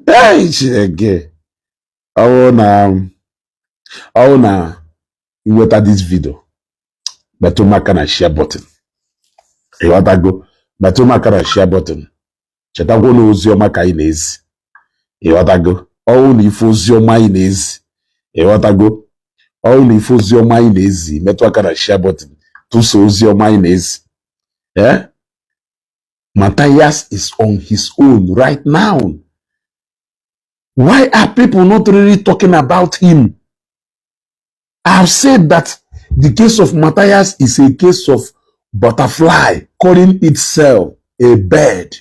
Hey, Chineke. I wanna inweta this video. Metụ maka na share button. Ịghọtago? Metụ maka na share button. Chetakwa na ozi ọma ka anyị na-ezi. Ịghọtago? Ọwụ na ife ozi ọma anyị na-ezi. Ịghọtago? Ọwụ na ife ozi ọma anyị na-ezi. Metụ aka na share button. Tụso ozi ọma anyị na-ezi. Eh? Matias is on his own right now. Why are people not really talking about him? I've said that the case of Matias is a case of butterfly calling itself a bird.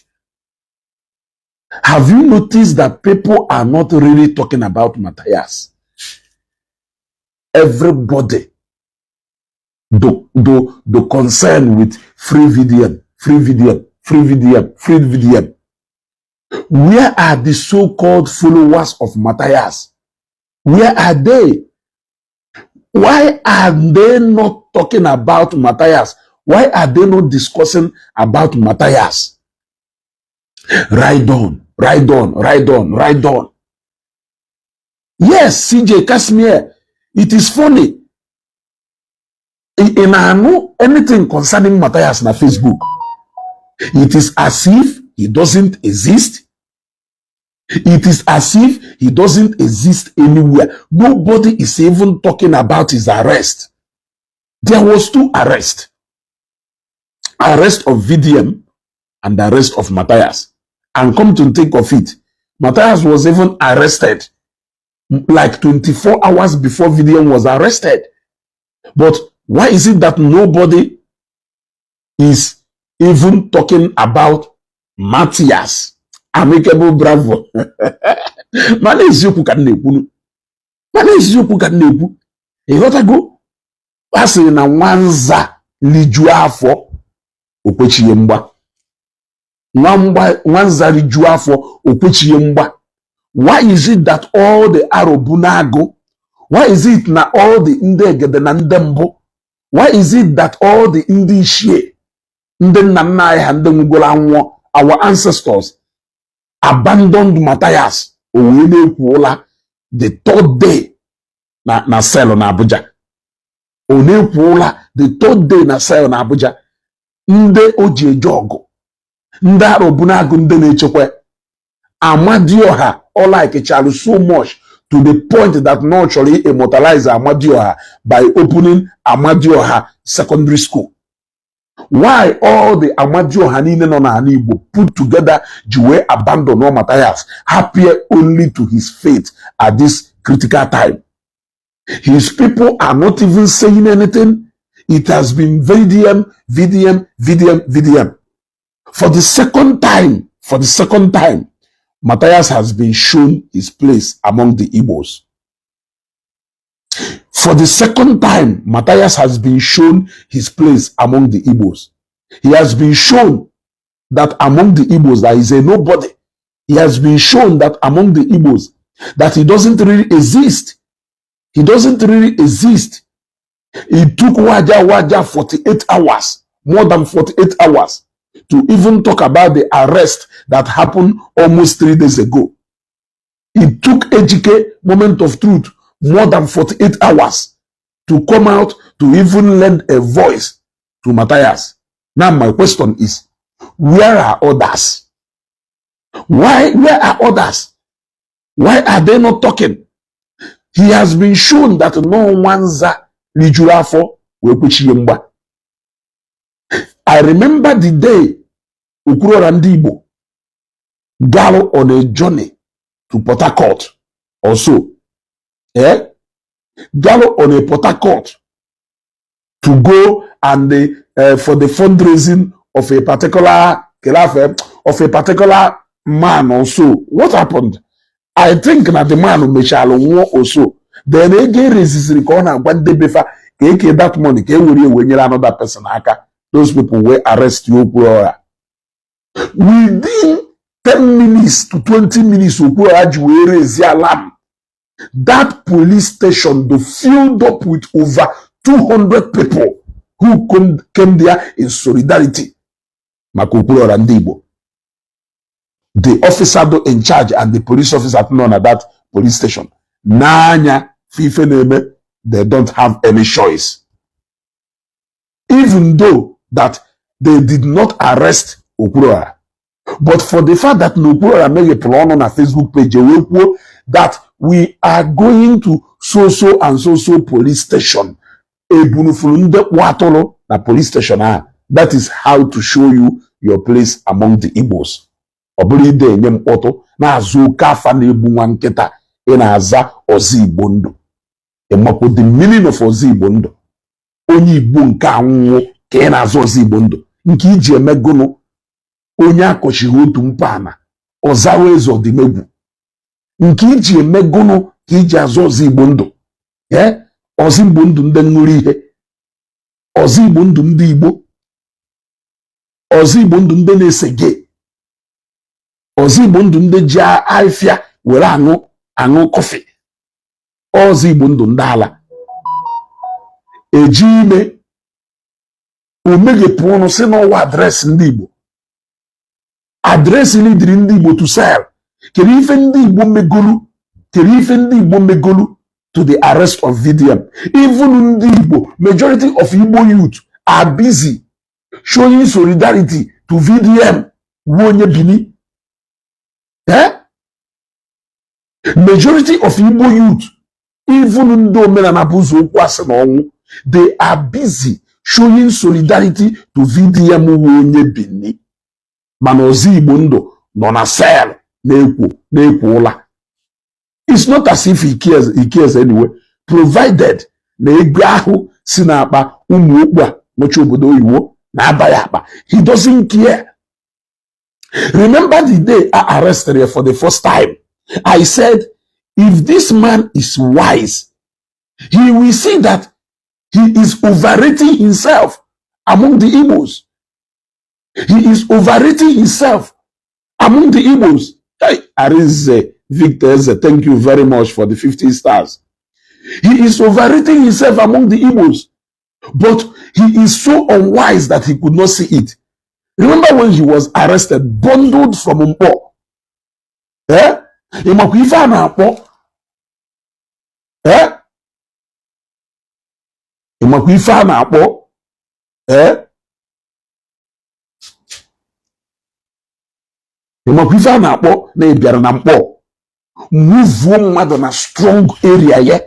Have you noticed that people are not really talking about Matias? Everybody, the concern with free VDM. Where are the so-called followers of Matias? Where are they? Why are they not talking about Matias? Why are they not discussing about Matias? Ride on. Yes, CJ Kashmir, it is funny. In anything concerning Matias na Facebook, it is as if he doesn't exist. It is as if he doesn't exist anywhere. Nobody is even talking about his arrest. There was two arrests. Arrest of VDM and the arrest of Matias. And come to think of it, Matias was even arrested like 24 hours before VDM was arrested. But why is it that nobody is even talking about Matias? Amicable bravo. Mana Ezeaku ka na-ekwu. Mana Ezeaku ka na-ekwu. Ịghọtago? Asị na nwanza liju afọ okwechiye mgba. Nwanza liju afọ okwechiye mgba. Why is it that all the Arobunago? Why is it na all the Ndegede na Ndembo? Why is it that all the Ndishie, Ndenanai and Ndengula, our ancestors, abandoned Matias the third day na cell na Abuja? The third day na cell na Abuja. Nde oji ejogo. Nde Arobunago nde na-echekwe. Amadioha all like Charles so much to the point that naturally immortalize Amadioha by opening Amadioha Secondary School. Why all the Amadioha niile nọ na Igbo put together Jiwe abandon no Matias, happier only to his fate at this critical time? His people are not even saying anything. It has been VDM. For the second time, Matias has been shown his place among the Igbos. For the second time, Matias has been shown his place among the Igbos. He has been shown that among the Igbos there is a nobody. He has been shown that among the Igbos that he doesn't really exist. He doesn't really exist. It took Waja 48 hours, more than 48 hours, to even talk about the arrest that happened almost 3 days ago. It took Ejike, Moment of Truth, more than 48 hours to come out to even lend a voice to Matias. Now my question is, where are others? Where are others? Why are they not talking? He has been shown that no one's Lijurafo Wekuchiyemba. I remember the day Ukuro Randibo Gallo on a journey to Port Harcourt also. Gallo on a Port Harcourt to go and for the fundraising of a particular man also. What happened? I think that the man who Meshalo also. Then again resist recona one day before that money when you another person. Those people will arrest you. Within 10 minutes to 20 minutes, that police station filled up with over 200 people who came there in solidarity. Makupuro Randibo. the officer in charge and the police officer known at that police station. Nanya Fifeneme, they don't have any choice. Even though that they did not arrest Okurora. But for the fact that Okurora made a plan on a Facebook page, that we are going to so and so police station. Na police station. That is how to show you your place among the Igbos. Obride nyem oto na azu kafa na ebu nwa nketa ina aza ozi Igbo ndu. Emako the meaning of ozi Igbo ndu. Onye Igbo nke anwụ ka ina aza ozi Igbo ndu. Nke iji emegono onye akochiri otu mpana ozawa ezo di megwu. Nke iji emegono ka iji aza ozi Igbo ndu. Ozi Igbo ndu ndị ṅụrụ ihe. Ozi Igbo ndu ndị Igbo. Ozi Igbo ndu ndị na-ese gay. Ozi Igbo ndu ndị ji afịa were aṅụ kọfị. Ozi Igbo ndu ndị ala. Eji ime omeghepụ ọnụ si n'ọwa adreesị ndị Igbo. Adreesị lidiri ndị Igbo to sell. Kere ife ndị Igbo megolu. Kere ife ndị Igbo megolu to the arrest of VDM. Even ndị Igbo, majority of Igbo youth are busy showing solidarity to VDM. Wonye bini. Majority of Igbo youth, even though they are busy showing solidarity to VDM wonye bini. Manozi Igbo ndo nona sell na-ekwo ụla. It's not as if he cares anyway, provided na ego ahụ si na-akpa ụmụ okpu a n'oche obodo oyibo na-aba ya akpa. He doesn't care. Remember the day I arrested her for the first time. I said, if this man is wise, he will see that he is overrating himself among the Igbos. He is overrating himself among the Igbos. Hey, Arize, Victor, thank you very much for the 50 stars. He is overrating himself among the Igbos. But he is so unwise that he could not see it. Remember when he was arrested, bundled from Mpo? Imakwifa na akpo? Imakwifa na akpo? Imakwifa na akpo na ebiara na Mpo. Move mmadụ na strong area ye.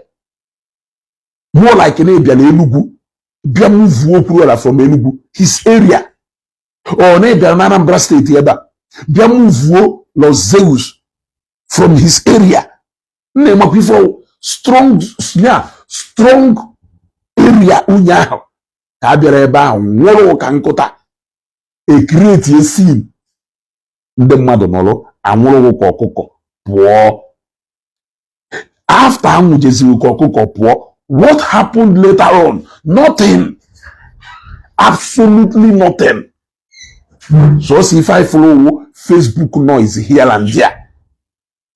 More like na ebiara Enugu. Bia move Okurora from Enugu. His area. Or na ebiara na Anambra State yeba. Bia move Los Zeus from his area. Ne makwifo strong area unya. Ka biara ebe ahụ nwụrụ ka nkụta. E create a scene. Ndị mmadụ nọrọ anwụrụ ka ọkụkọ pụọ. After anwụjeziri ka ọkụkọ pụọ, what happened later on? Nothing. Absolutely nothing. So if I follow Facebook noise here and there,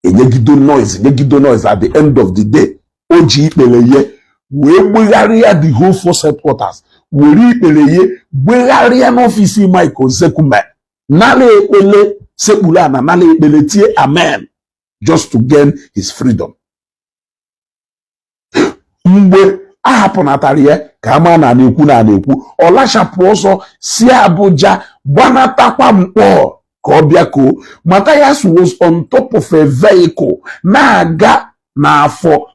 Enegido noise at the end of the day, Oji Peleye, we bugaria the whole force headquarters. We Peleye, bugaria office Michael Zekume. Nale Pele Sebulana, Nale Peletie, amen. Just to gain his freedom. Mgbe ahapụnatarie ka ama na na-ekwu ọlachapụ ọsọ si Abuja gbanatakwa Mkpọ ka ọ bịako. Matias was on top of a vehicle na-aga n'afọ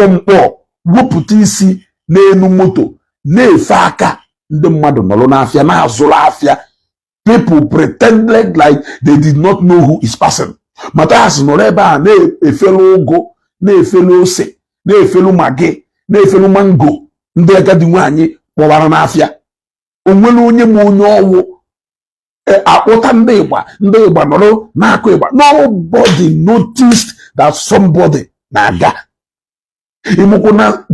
Mkpọ wepụta isi n'elu moto na-efe aka. Ndị mmadụ nọrọ n'afịa na-azụrụ afịa. People pretended like they did not know who is passing. Matias nọrọ ebe a na-efelu ụgụ, na-efelu ose, na-efelu magi, na-efelu mango. Ndị agadi nwaanyị kpọbara n'afịa. Onwere onye ma onye ọwụ akpọta ndị Igba nọrọ na-akụ Igba. Nobody noticed that somebody na-aga. Imụkwụ na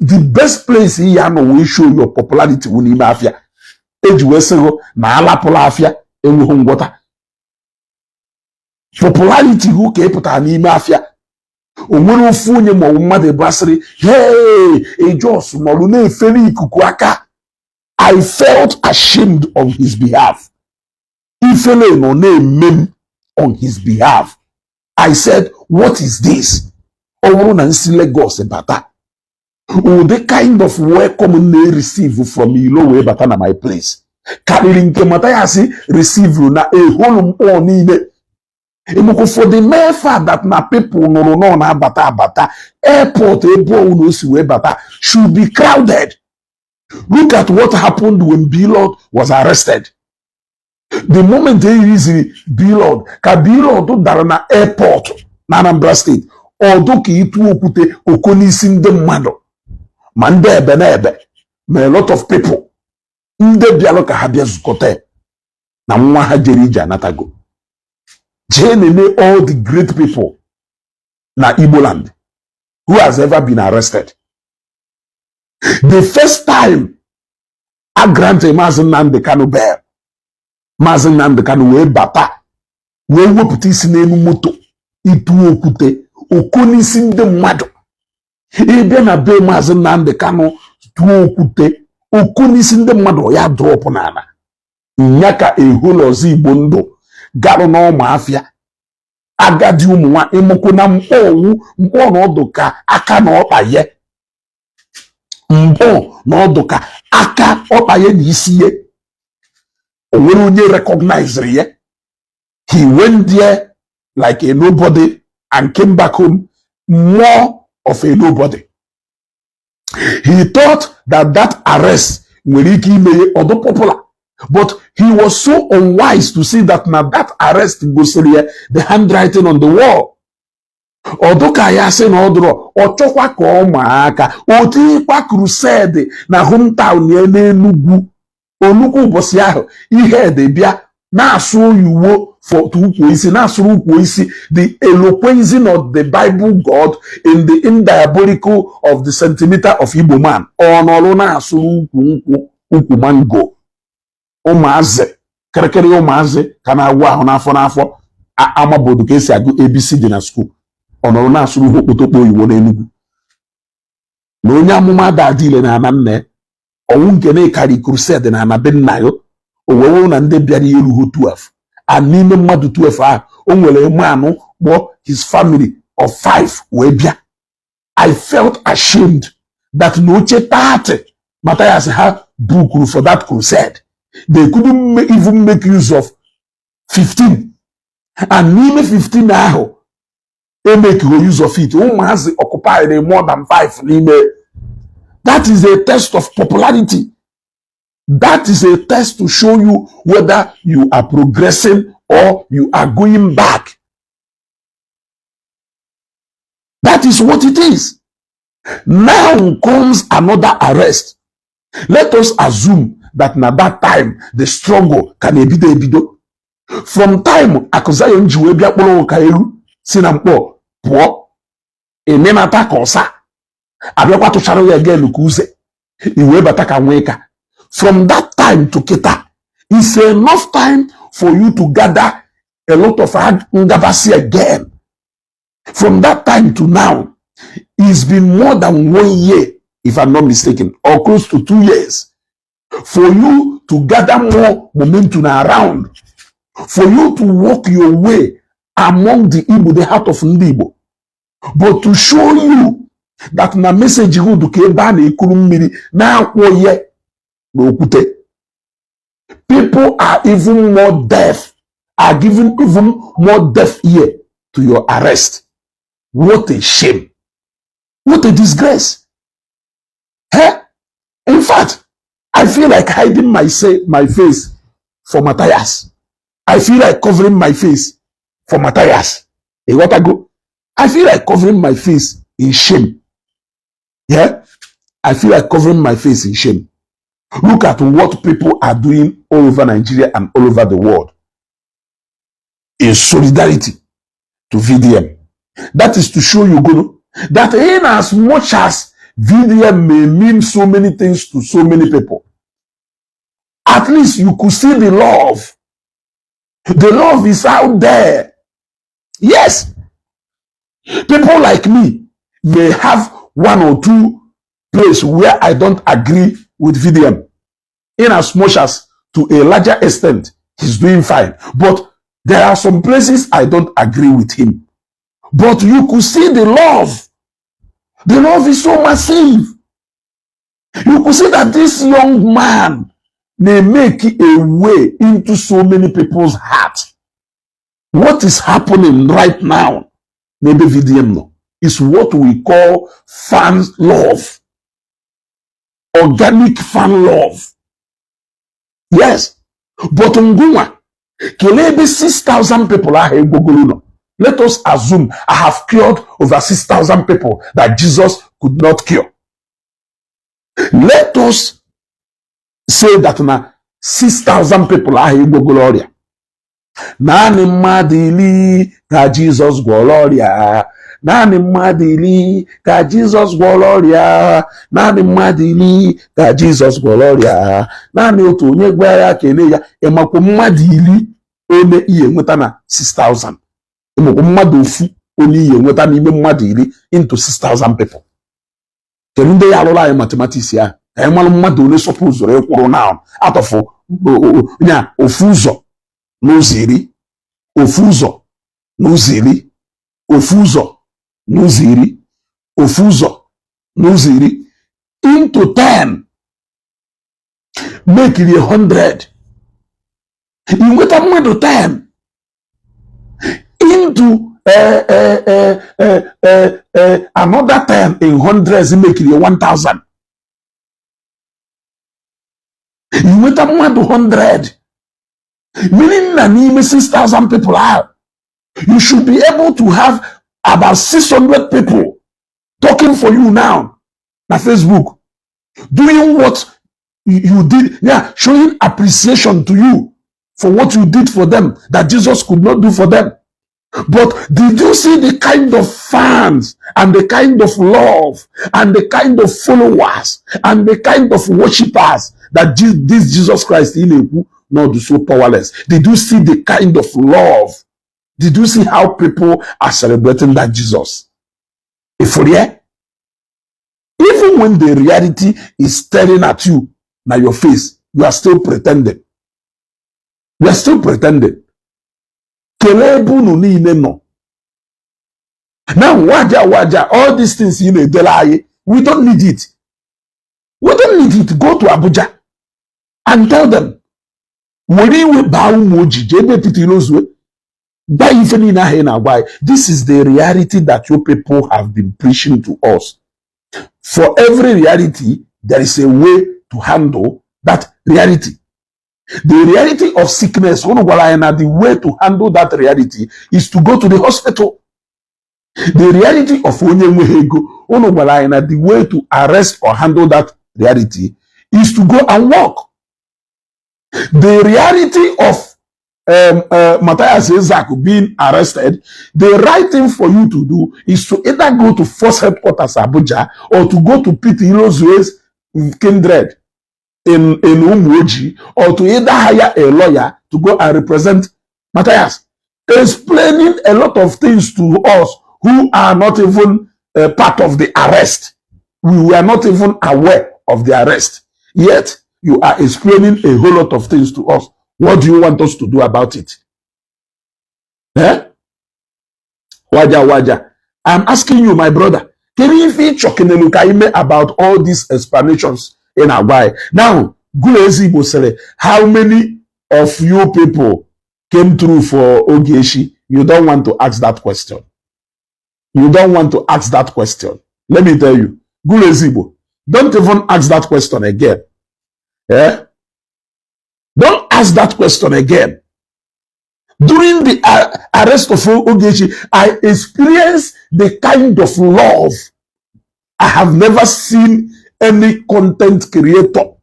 the best place ihe anọ wee show your popularity wu n'ime afịa. Eji wee sịgo na alapụla afịa enweghị ngwọta. Popularity hu ka ịpụtara n'ime afịa. Onwere ofu onye ma ọ mmadụ basịrị, hey, Ejos nọrụ na-efere ikuku aka. I felt ashamed on his behalf. Ifele nọ na-eme on his behalf. I said, what is this? Lagos bata. The kind of welcome they receive from Ilo bata na my place. Carrying Matias receive na a whole on in for the mere fact that na people no na bata airport bata should be crowded. Look at what happened when Bilod was arrested. The moment they use Bilod, Bilod to Darana airport, na Anambra State, although ki itu okute okoni sinde mado, mande ebe, a lot of people, nde bialoka habia zukote, na mwa hajerija natago. Jenene all the great people na Igbo land who has ever been arrested. The first time I granted Mazen Nnamdi Kanu bail, Mazen Nnamdi Kanu we bata, we woputi sinenu moto, itu okute, okoni sinde mado. Ebe na be Mazen Nnamdi Kanu tu okute, okoni sinde mado ya drop nana. Nyaka eholozi bondo. Garo no mafia agadi umwa emoko na mpo no doka aka na opaye mpo no doka aka opaye ni isiye onwere onye recognize ye. He went there like a nobody and came back home more of a nobody. He thought that arrest nwere ike ime odo popular. But he was so unwise to see that now that arrest goes the handwriting on the wall. Odoka ya se na odro ochokwa ka ụmụaka otikwa crusade na hometown ya n'Enugu Oluku ụbọchị ahụ ihe de bịa na-asụ oyiwo for tukwu isi na-asụrụ ukwu isi the eloquencing of the Bible God in the indiabolical of the centimeter of Igbo man ọnọrụ na-asụrụ ukwu mango. Ụmụazị kerekere ụmụazị ka na-agwụ ahụ n'afọ amabodo ka esi agụ ABC dị na school ọnọrọ na-asụrụ ihe okpotokpo oyibo n'Enugu na onye amụma dadile na ana nne ọnwụ nke na-ekari crusade na ana be nna ya owewe na ndị bịara erughị 12 a n'ime mmadụ 12 ahụ o nwere mmanụ kpọọ his family of 5 wee bịa. I felt ashamed that na oche 30 Matias ha bukuru for that crusade. They couldn't even make use of 15. And even 15 now, they make use of it. Who has occupied more than 5? That is a test of popularity. That is a test to show you whether you are progressing or you are going back. That is what it is. Now comes another arrest. Let us assume that na that time the struggle can ebido. From time Akuzayo njiwe bịa kpọrọ ka elu si na mkpọ pụọ emenata ka ọsa abịakwa tụchara ya again ka uze iwe bata ka nweka. From that time to kita is enough time for you to gather a lot of ngabasi again. From that time to now it's been more than 1 year if I'm not mistaken or close to 2 years. For you to gather more momentum around, for you to walk your way among the Igbo, the heart of Igbo, but to show you that na message you do keba na ikuru mmiri na akwoye na okute. People are even more deaf, are giving even more deaf ear to your arrest. What a shame! What a disgrace! Huh? In fact, I feel like hiding my face for Matias. I feel like covering my face for Matias. I feel like covering my face in shame. Yeah? I feel like covering my face in shame. Look at what people are doing all over Nigeria and all over the world in solidarity to VDM. That is to show you, Guru, that in as much as VDM may mean so many things to so many people, at least you could see the love. The love is out there. Yes. People like me may have 1 or 2 places where I don't agree with VDM. In as much as to a larger extent, he's doing fine. But There are some places I don't agree with him. But you could see the love. The love is so massive. You could see that this young man may make a way into so many people's hearts. What is happening right now, maybe VDM, is what we call fan love. Organic fan love. Yes. But Nguma, Kelebe 6,000 people are here. Let us assume I have cured over 6,000 people that Jesus could not cure. Let us say that now 6,000 people are here. Gloria. Nani madili ka Jesus gloria. Nani madili ka Jesus gloria. Nani madili ka Jesus gloria. Nani otu onye gwara kele ya emakwu madili one iye nweta na 6,000. Emakwu mmadụ ofu one iye nweta n'ime mmadụ iri into 6,000 people. Kedu ndị ya alụla anyị mathematics ya? Anyị malụ mmadụ one suppose ekwuru now atọfụ nya ofu ụzọ n'ụzọ iri, ofu ụzọ n'ụzọ iri, ofu ụzọ n'ụzọ iri, ofu ụzọ n'ụzọ iri into 10 make it 100. Inweta mmadụ 10 into another 10 in hundreds make it 1,000. Inweta mmadụ 100. Meaning that even 6,000 people are. You should be able to have about 600 people talking for you now on Facebook, doing what you did, yeah, showing appreciation to you for what you did for them that Jesus could not do for them. But did you see the kind of fans and the kind of love and the kind of followers and the kind of worshippers that this Jesus Christ not so powerless? Did you see the kind of love? Did you see how people are celebrating that Jesus? If even when the reality is staring at you, now your face, you are still pretending. You are still pretending. Now, waja, all these things we don't need it. We don't need it. Go to Abuja and tell them, this is the reality that your people have been preaching to us. For every reality, there is a way to handle that reality. The reality of sickness, the way to handle that reality is to go to the hospital. The reality of the way to arrest or handle that reality is to go and walk. The reality of Mathias Ezeaku being arrested, the right thing for you to do is to either go to Force Headquarters Abuja or to go to Peter Ilozue's kindred in Umuoji, or to either hire a lawyer to go and represent Matias, explaining a lot of things to us who are not even part of the arrest. We were not even aware of the arrest. Yet, you are explaining a whole lot of things to us. What do you want us to do about it? Eh? Waja. I'm asking you, my brother, can you feature about all these explanations in Hawaii? Now, how many of you people came through for Ogeshi? You don't want to ask that question. You don't want to ask that question. Let me tell you, don't even ask that question again. Yeah? Don't ask that question again. During the arrest of Ogechi, I experienced the kind of love I have never seen any content creator.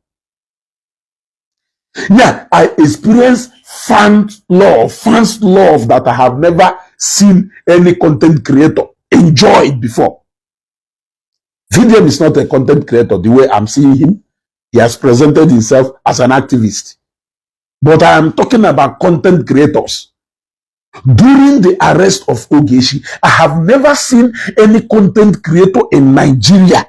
Yeah, I experienced fans love that I have never seen any content creator enjoy it before. VDM is not a content creator the way I'm seeing him. He has presented himself as an activist. But I am talking about content creators. During the arrest of Ogechi, I have never seen any content creator in Nigeria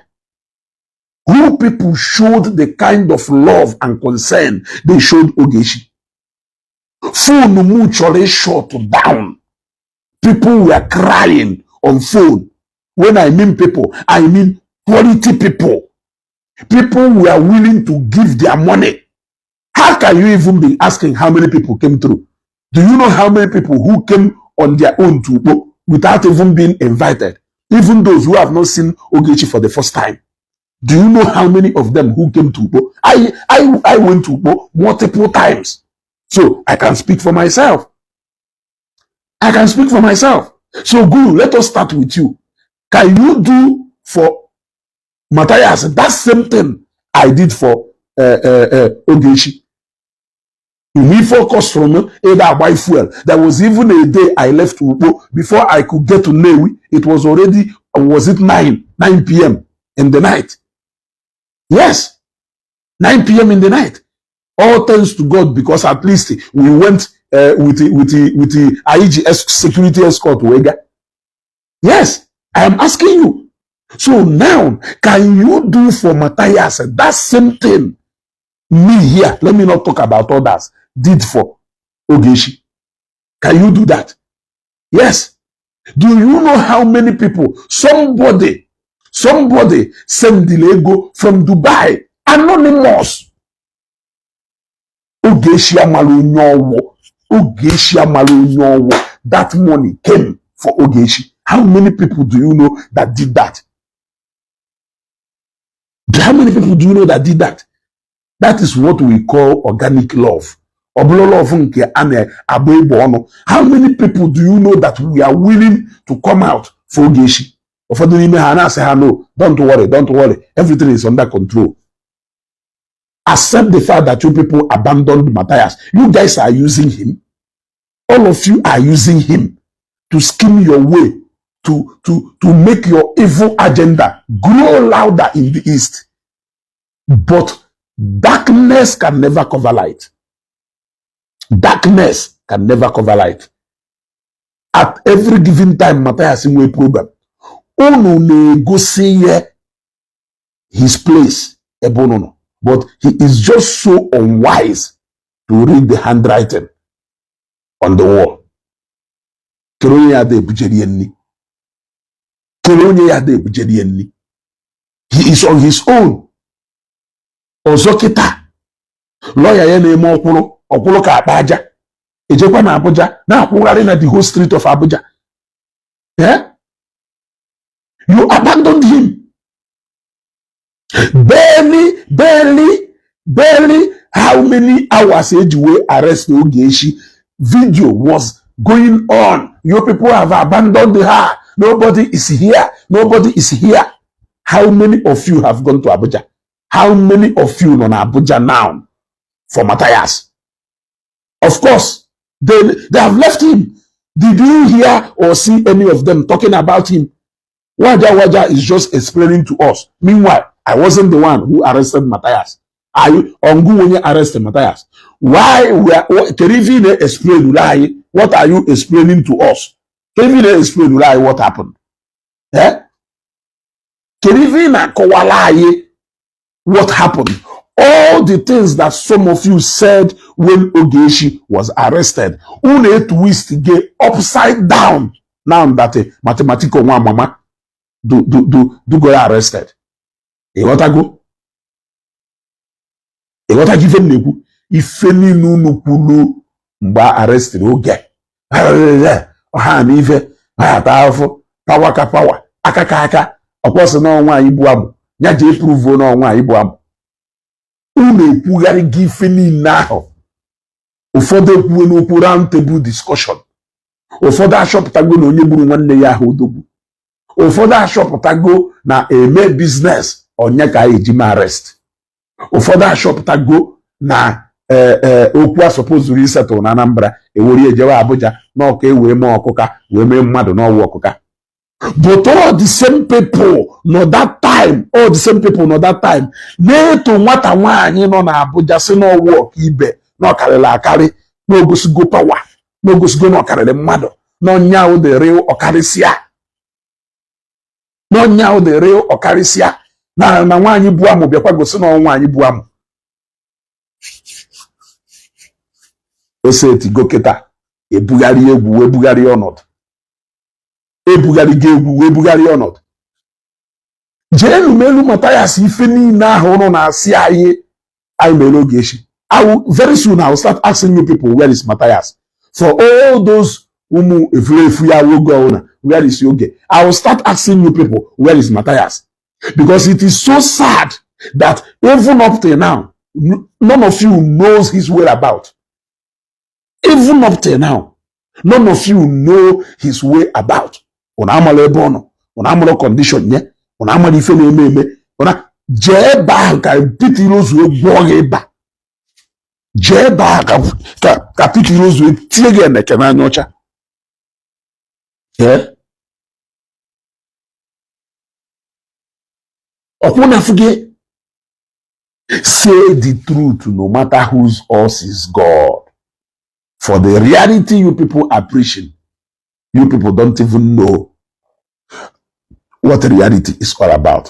who people showed the kind of love and concern they showed Ogechi. Phone mutually shut down. People were crying on phone. When I mean people, I mean quality people. People were willing to give their money. How can you even be asking how many people came through? Do you know how many people who came on their own to Igbo without even being invited? Even those who have not seen Ogechi for the first time. Do you know how many of them who came to Igbo? I went to Igbo multiple times. So I can speak for myself. I can speak for myself. So Guru, let us start with you. Can you do for Matias that same thing I did for Ogechi? We focus from either buy fuel. There was even a day I left Ubo before I could get to Newi. It was already, was it 9 p.m. in the night? Yes, 9 p.m. in the night. All thanks to God, because at least we went with the IGS security escort Wega. Yes, I am asking you. So now, can you do for Matias that same thing me here, let me not talk about others, did for Ogechi? Can you do that? Yes. Do you know how many people, somebody sent the Lego from Dubai, anonymous. Ogechi Amalunyowo. Ogechi Amalunyowo. That money came for Ogechi. How many people do you know that did that? How many people do you know that did that? That is what we call organic love. How many people do you know that we are willing to come out for Ogechi? No, don't worry. Everything is under control. Accept the fact that you people abandoned Matias. You guys are using him. All of you are using him to scheme your way, to make your evil agenda grow louder in the East. But darkness can never cover light. Darkness can never cover light. At every given time, Matias in a problem. Ono go see his place. But he is just so unwise to read the handwriting on the wall. He is on his own. Ozokita. Lawyer ya na-eme ọkwụrụ ka akpa aja. Ejekwa na Abuja na-akwụgharị na the whole street of Abuja. Yeah? You abandoned him. Barely how many hours we arrest Ogechi? Video was going on. You people have abandoned her. Nobody is here. Nobody is here. How many of you have gone to Abuja? How many of you on Abuja now for Matias? Of course, they have left him. Did you hear or see any of them talking about him? Waja is just explaining to us. Meanwhile, I wasn't the one who arrested Matias. Are you when you arrested Matias? Why can you explain what are you explaining to us? Can you explain what happened? Eh? Can you what happened? All the things that some of you said when Ogechi was arrested, une twist get upside down now that a mathematical one mama do go arrested. You want to go? You want to give him neku? If any no kulu mba arrested oge. Oha ife powerful power akaka ọkwọsị na ọnwa ibu abụ ya je prove na ọnwa ibu abụ unu ekwugharị gị ife niile ahụ. Ụfọdụ ekwuwe n'okwu round table discussion. Ụfọdụ achọpụtago na onye gburu nwanne ya ahụ odogwu. Ụfọdụ achọpụtago na eme business onye ka eji ma arrest. Ụfọdụ achọpụtago na okwu a suppose resettle na Anambra ewori ejewe Abuja na ọka ewee mee ọkụka wee mee mmadụ n'ọwụ ọkụka. But all the same people no that time, na-eto nwata nwaanyị nọ na Abuja si n'ọwụ ọka ibe na ọkarịrị akarị na ogosigo power na ogosigo na ọkarịrị mmadụ na ọnyaahụ the real ọkarịsịa na nwaanyị bụ amụ bịakwa gosi na nwaanyị bụ amụ. oseti goketa ebugari egwu ebugari ọnọdụ ebugari egwu ebugari ọnọdụ jeenu melu Matias ife niile ahụ ụnụ na-asị anyị mere oge echi. Very soon I will start asking you people, where is Matias? For all those whom where is Yoge? I will start asking you people, where is Matias? Because it is so sad that even up till now, none of you knows his whereabouts. Even up till now, none of you know his way about. Unamale bono, unamalo condition, yeah, unamali fene meme, una jeba ka pitilos we gwogeba. Jeba ka pitilos we tiege na kana nyocha. Yeah. Okuna fuge. Say the truth no matter whose us is God. For the reality you people are preaching, you people don't even know what reality is all about.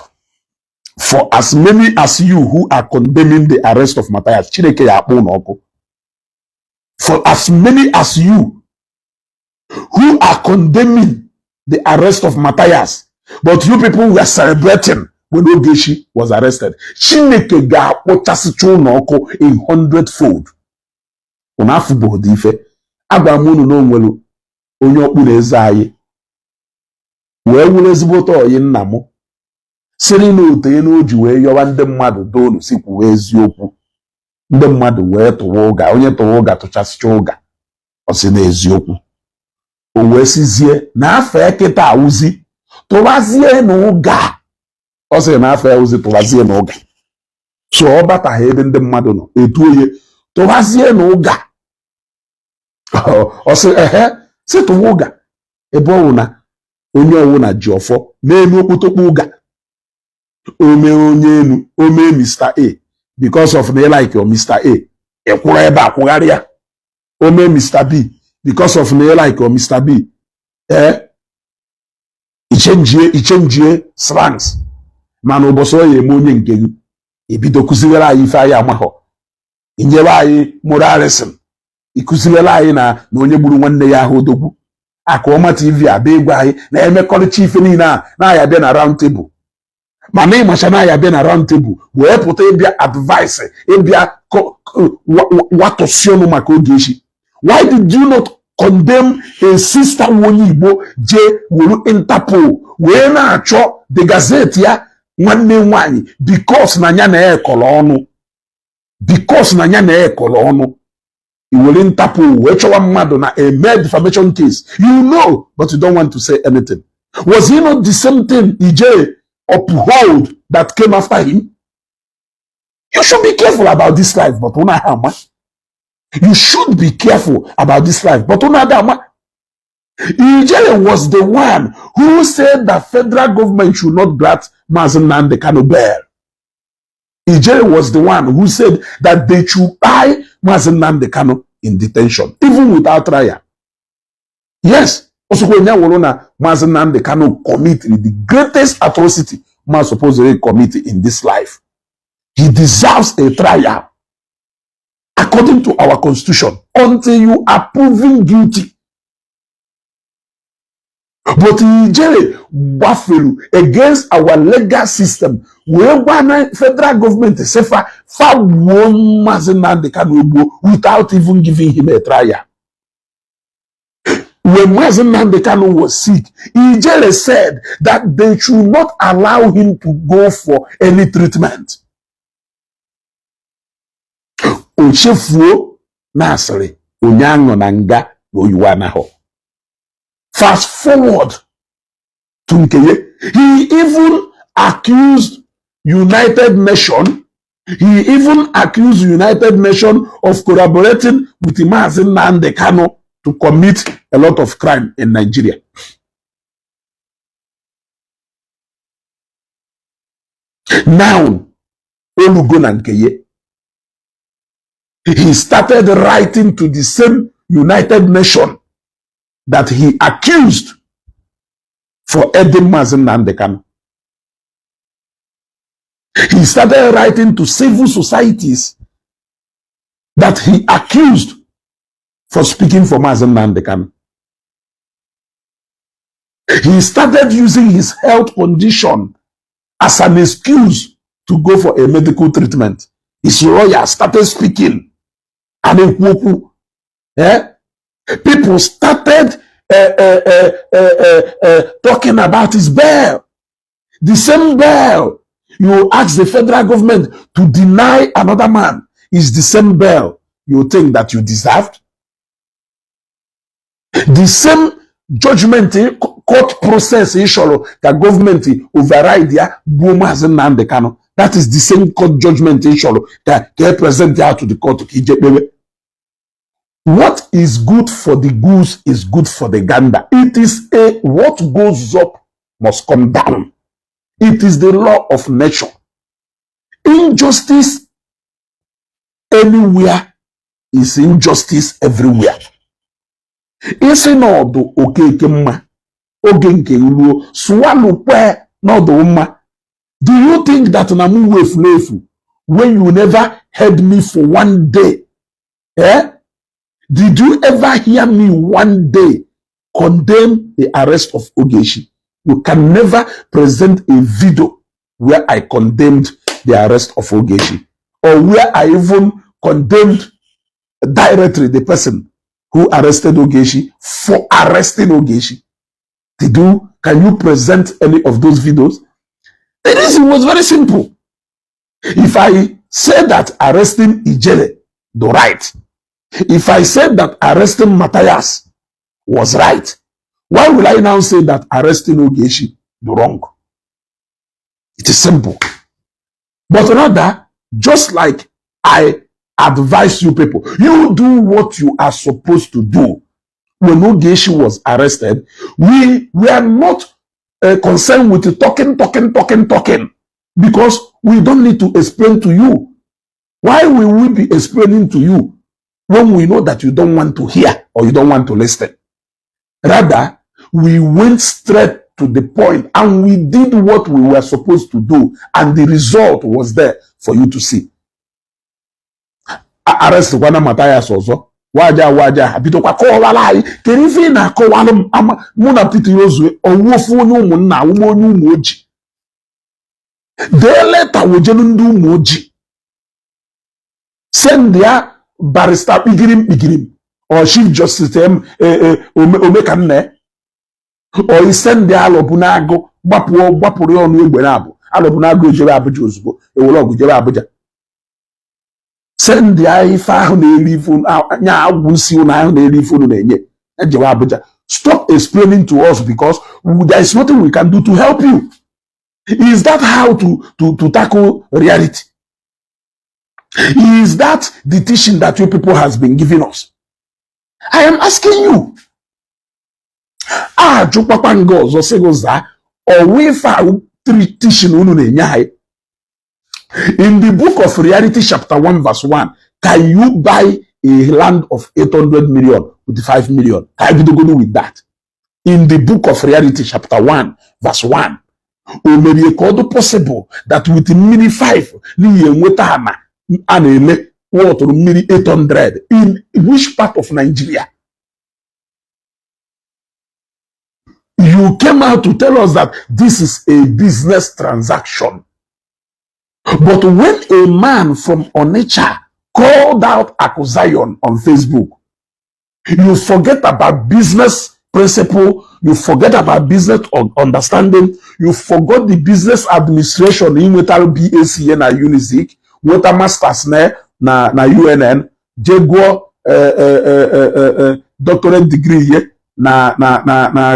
For as many as you who are condemning the arrest of Matias, for as many as you who are condemning the arrest of Matias, but you people were celebrating when Ogechi was arrested, Chineke ga akpọchasịcha ụlọ ọkụ in 100-fold. Unafubo dife agba munu no nwelu onye okpuru eze anyị wee wuru ezigbote oyi nna m siri n'ote n'oji wee yọwa ndị mmadụ donu sikwuwe eziokwu ndị mmadụ wee tụwa ụga onye tụwa ụga tụchasịcha ụga ọ sị n'eziokwu o wee sizie na afọ eketa awụzi tụwazie n'ụga ọ sị na afọ awụzi tụwazie n'ụga so ọ bataghị ebe ndị mmadụ nọ etu oye tụwazie n'ụga ọ sị si tụwa ụga ebe ọwụ na onye ọwụ na ji ọfọ n'elu okpotokpo ụga ome onye enu ome Mr. A because of na like your Mr. A ekwuru ebe a kwugharịa ome Mr. B because of na like your Mr. B ichenjie slangs mana ụbọchị ọ ya eme onye nke gị ebido kụziwere anyị ife anyị amahọ inyere anyị moralism ikụziwere anyị na onye gburu nwanne ya ahụ odogwu Akụọma TV abịa egwu anyị na-emekọrịcha ife niile a na-aya bịa na round table mana ịmacha na-aya bịa na round table wee pụta ịbịa advice ịbịa watosionu maka Ogechi. Why did you not condemn a sister onye Igbo je wuru Interpol wee na-achọ the gazette ya nwanne nwanyị because na nya na-ekọrọ ọnụ because na nya na-ekọrọ ọnụ iwere Interpol wee chọwa mmadụ na a mere defamation case, you know, but you don't want to say anything. Was he not the same thing EJ uphold that came after him? You should be careful about this life, but una hama. You should be careful about this life, but una dama. EJ was the one who said that federal government should not grant Mazi Nnamdi Kanu bail. EJ was the one who said that they should buy Mazi Nnamdi Kanu in detention, even without trial. Yes, also when Mazi Nnamdi Kanu committed the greatest atrocity man supposedly committed in this life. He deserves a trial according to our constitution until you are proven guilty. But EJ buffalo against our legal system. Where federal government is safer for one Mazi Nnamdi Kanu without even giving him a trial. When Mazi Nnamdi Kanu was sick, EJ said that they should not allow him to go for any treatment. Ochefuo Nasri Onyango Nanga Oyuanaho. Fast forward to Nkeye. He even accused United Nations. He even accused United Nations of collaborating with Mazi Nnamdi Kanu to commit a lot of crime in Nigeria. Now, Olugo Nkeye, he started writing to the same United Nations that he accused for aiding Mazi Nnamdi Kanu. He started writing to civil societies that he accused for speaking for Mazen Nandekan. He started using his health condition as an excuse to go for a medical treatment. His lawyer started speaking. And people started talking about his bail. The same bail you ask the federal government to deny another man is the same bail you think that you deserved. The same judgment court process issue that government override their Mazinnamdi. That is the same court judgment issue that get presented out to the court. What is good for the goose is good for the gander. It is what goes up must come down. It is the law of nature. Injustice anywhere is injustice everywhere. Isi n'ọdụ okeke mma oge nke ruo swallow kwe n'ọdụ mma. Do you think that na mu wefulefu when you never heard me for one day? Did you ever hear me one day condemn the arrest of Ogechi? You can never present a video where I condemned the arrest of Ogechi, or where I even condemned directly the person who arrested Ogechi for arresting Ogechi. Can you present any of those videos? The reason was very simple. If I said that arresting Ijele, the right, if I said that arresting Matias was right, why will I now say that arresting Ogechi the wrong? It is simple. But rather, just like I advise you people, you do what you are supposed to do. When Ogechi was arrested, we are not concerned with the talking, because we don't need to explain to you. Why will we be explaining to you when we know that you don't want to hear or you don't want to listen? Rather, we went straight to the point and we did what we were supposed to do, and the result was there for you to see. Arrest Wana Matias also. Waja habito kwa kola lai kerifi na kowalum ama muna piti yozwe owofu onye umunna umo onye umoji. They later wojenundu umoji. Send their barrister Pigirim or Chief Justice Omekanne, or he send their alobunago bapuri onu egbe na abu alobunago ejebe Abuja ozugbo ewologu jebe Abuja. Send the Stop explaining to us, because there is nothing we can do to help you. Is that how to tackle reality? Is that the teaching that you people has been giving us? I am asking you. Jukwapango Zosegoza or we found teaching in the book of Reality, chapter 1, verse 1, can you buy a land of 800 million with 5 million? Can you do with that? In the book of Reality, chapter 1, verse 1, or maybe a code possible that with mini 5, and what mini 800 in which part of Nigeria? You came out to tell us that this is a business transaction. But when a man from Onitsha called out Akuzion on Facebook, you forget about business principle, you forget about business understanding, you forgot the business administration in Metal BAC na Unizik, Weta Masters na UNN, Jego doctorate degree na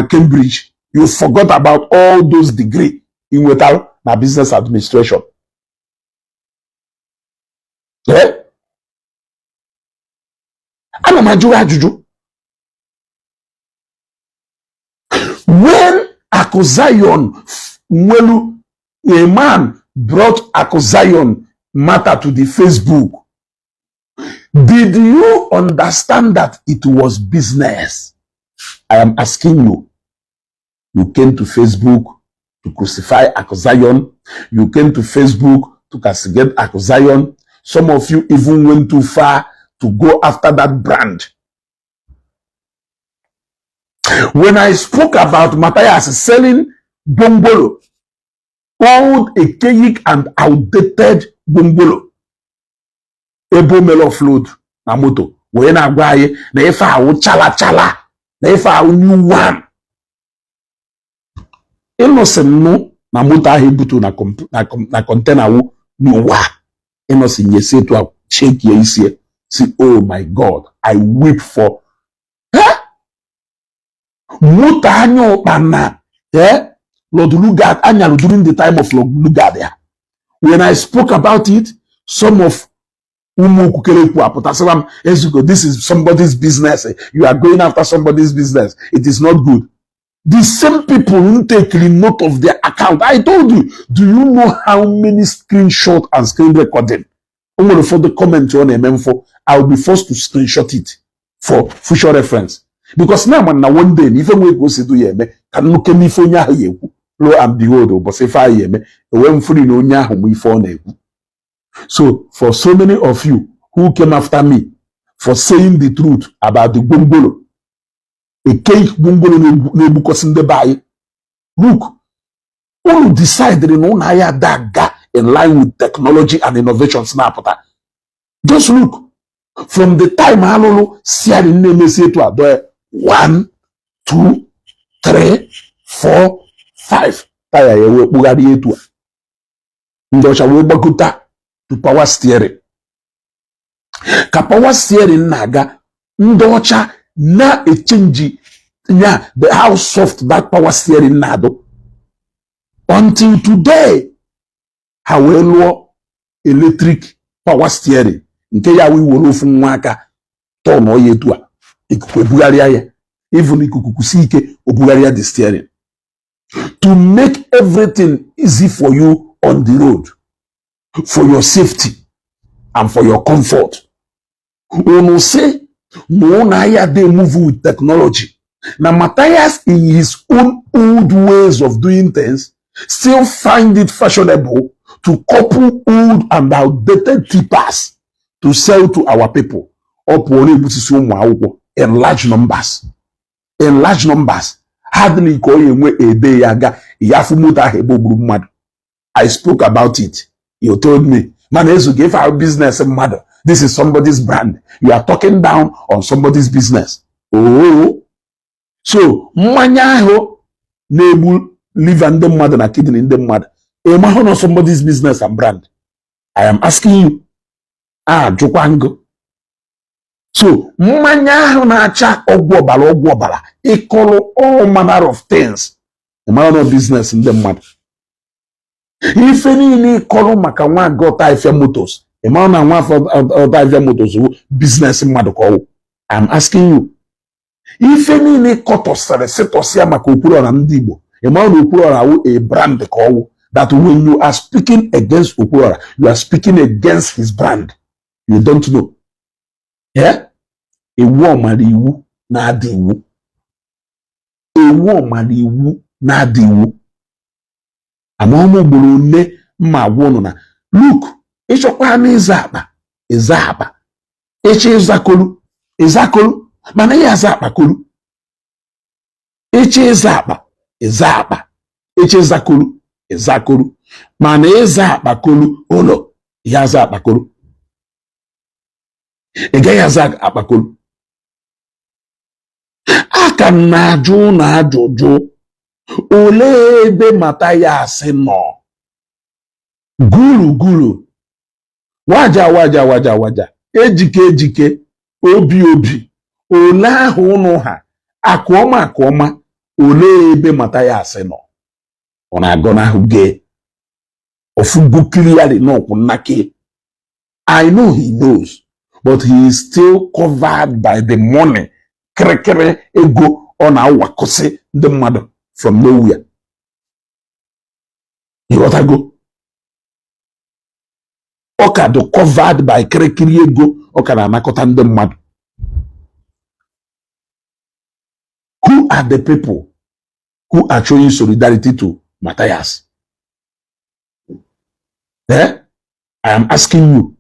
Cambridge. You forgot about all those degrees in Metal na business administration. When Akuzion, a man brought Akuzion matter to the Facebook, did you understand that it was business? I am asking you. You came to Facebook to crucify Akuzion. You came to Facebook to castigate Akuzion. Some of you even went too far to go after that brand. When I spoke about Matias selling bongolo, old, archaic, and outdated bongolo, ebo melo flood na moto, we na gwaye, na ifa awu chala chala, na ifa awu new one. Innocent no, na moto ahi butu na container wu new one. Innocent ye say to a check ye isi, see, oh my God, I weep for, moto anyo pana, Lord Lugard, annual during the time of Lord Lugard. Yeah. When I spoke about it, some of this is somebody's business. You are going after somebody's business. It is not good. The same people who take note of their account. I told you, do you know how many screenshot and screen recording? I'm going to for the comment on MM4. I will be forced to screenshot it for future reference. Because now, one day, if we go to do can look at me for lo and behold, but if I am when free no nya we phone. So for so many of you who came after me for saying the truth about the bungalow, a cake bungalow nebuchadnezzar in the bay, look, who decided in on higher that in line with technology and innovation snapper. Just look from the time Halolo said in name say to adore 1, 2, 3, 4, 5. Taya yewe bugari yetu. Ndosha webakuta to power steering. Ka power steering naga ndocha na a change nya the how soft that power steering nado. Until today, hawelo electric power steering. Nke ya wi wolo fun nwaka to no yetu a. Ikuku bugari ya. Even ikuku kusike obugari ya the steering. To make everything easy for you on the road, for your safety and for your comfort. When we say no na they move with technology. Now Matias in his own old ways of doing things still find it fashionable to couple old and outdated tippers to sell to our people in large numbers. In large numbers. Hardly a day yaga I spoke about it. You told me, Manezu gave our business a mother. This is somebody's brand. You are talking down on somebody's business. Oh, so manyaho nebu live and the mother na kidney in the mother. Emaho no somebody's business and brand. I am asking you. Jokwango. So, mmanya na-acha ogwobala ikolo all manner of things. The manner of business in the mad. If any ikolo maka nwa gota ife motors, the man na nwa for ife motors business in mad call. I'm asking you. If any kotos setosia maka okuro na ndị Igbo, the man okuro a brand call that when you are speaking against okuro, you are speaking against his brand. You don't know. Yeah? A woman iwu na adi iwu. A woman iwu na adi iwu. Amomo bulune ma wono na. Look, ishokwa na izaba. Eche izakolu. Mana ya zaba kolu. Eche izaba. Eche izakolu. Mana izaba kolu olo. Ya zaba kolu. Ega ya zaba kolu. Aka na-ajụ ajụjụ ole ebe Matias nọ gulu waja ejike obi ole ahụ ụnụ ha akụọma ole ebe Matias nọ ọ na-agọ n'ahụ gị ofugo clearly n'ọkwụ nnake. I know he knows, but he is still covered by the money kere ego on our kose the mother from nowhere. You got to go. Okado covered by kere ego okada nakota the mother. Who are the people who are showing solidarity to Matias? I am asking you.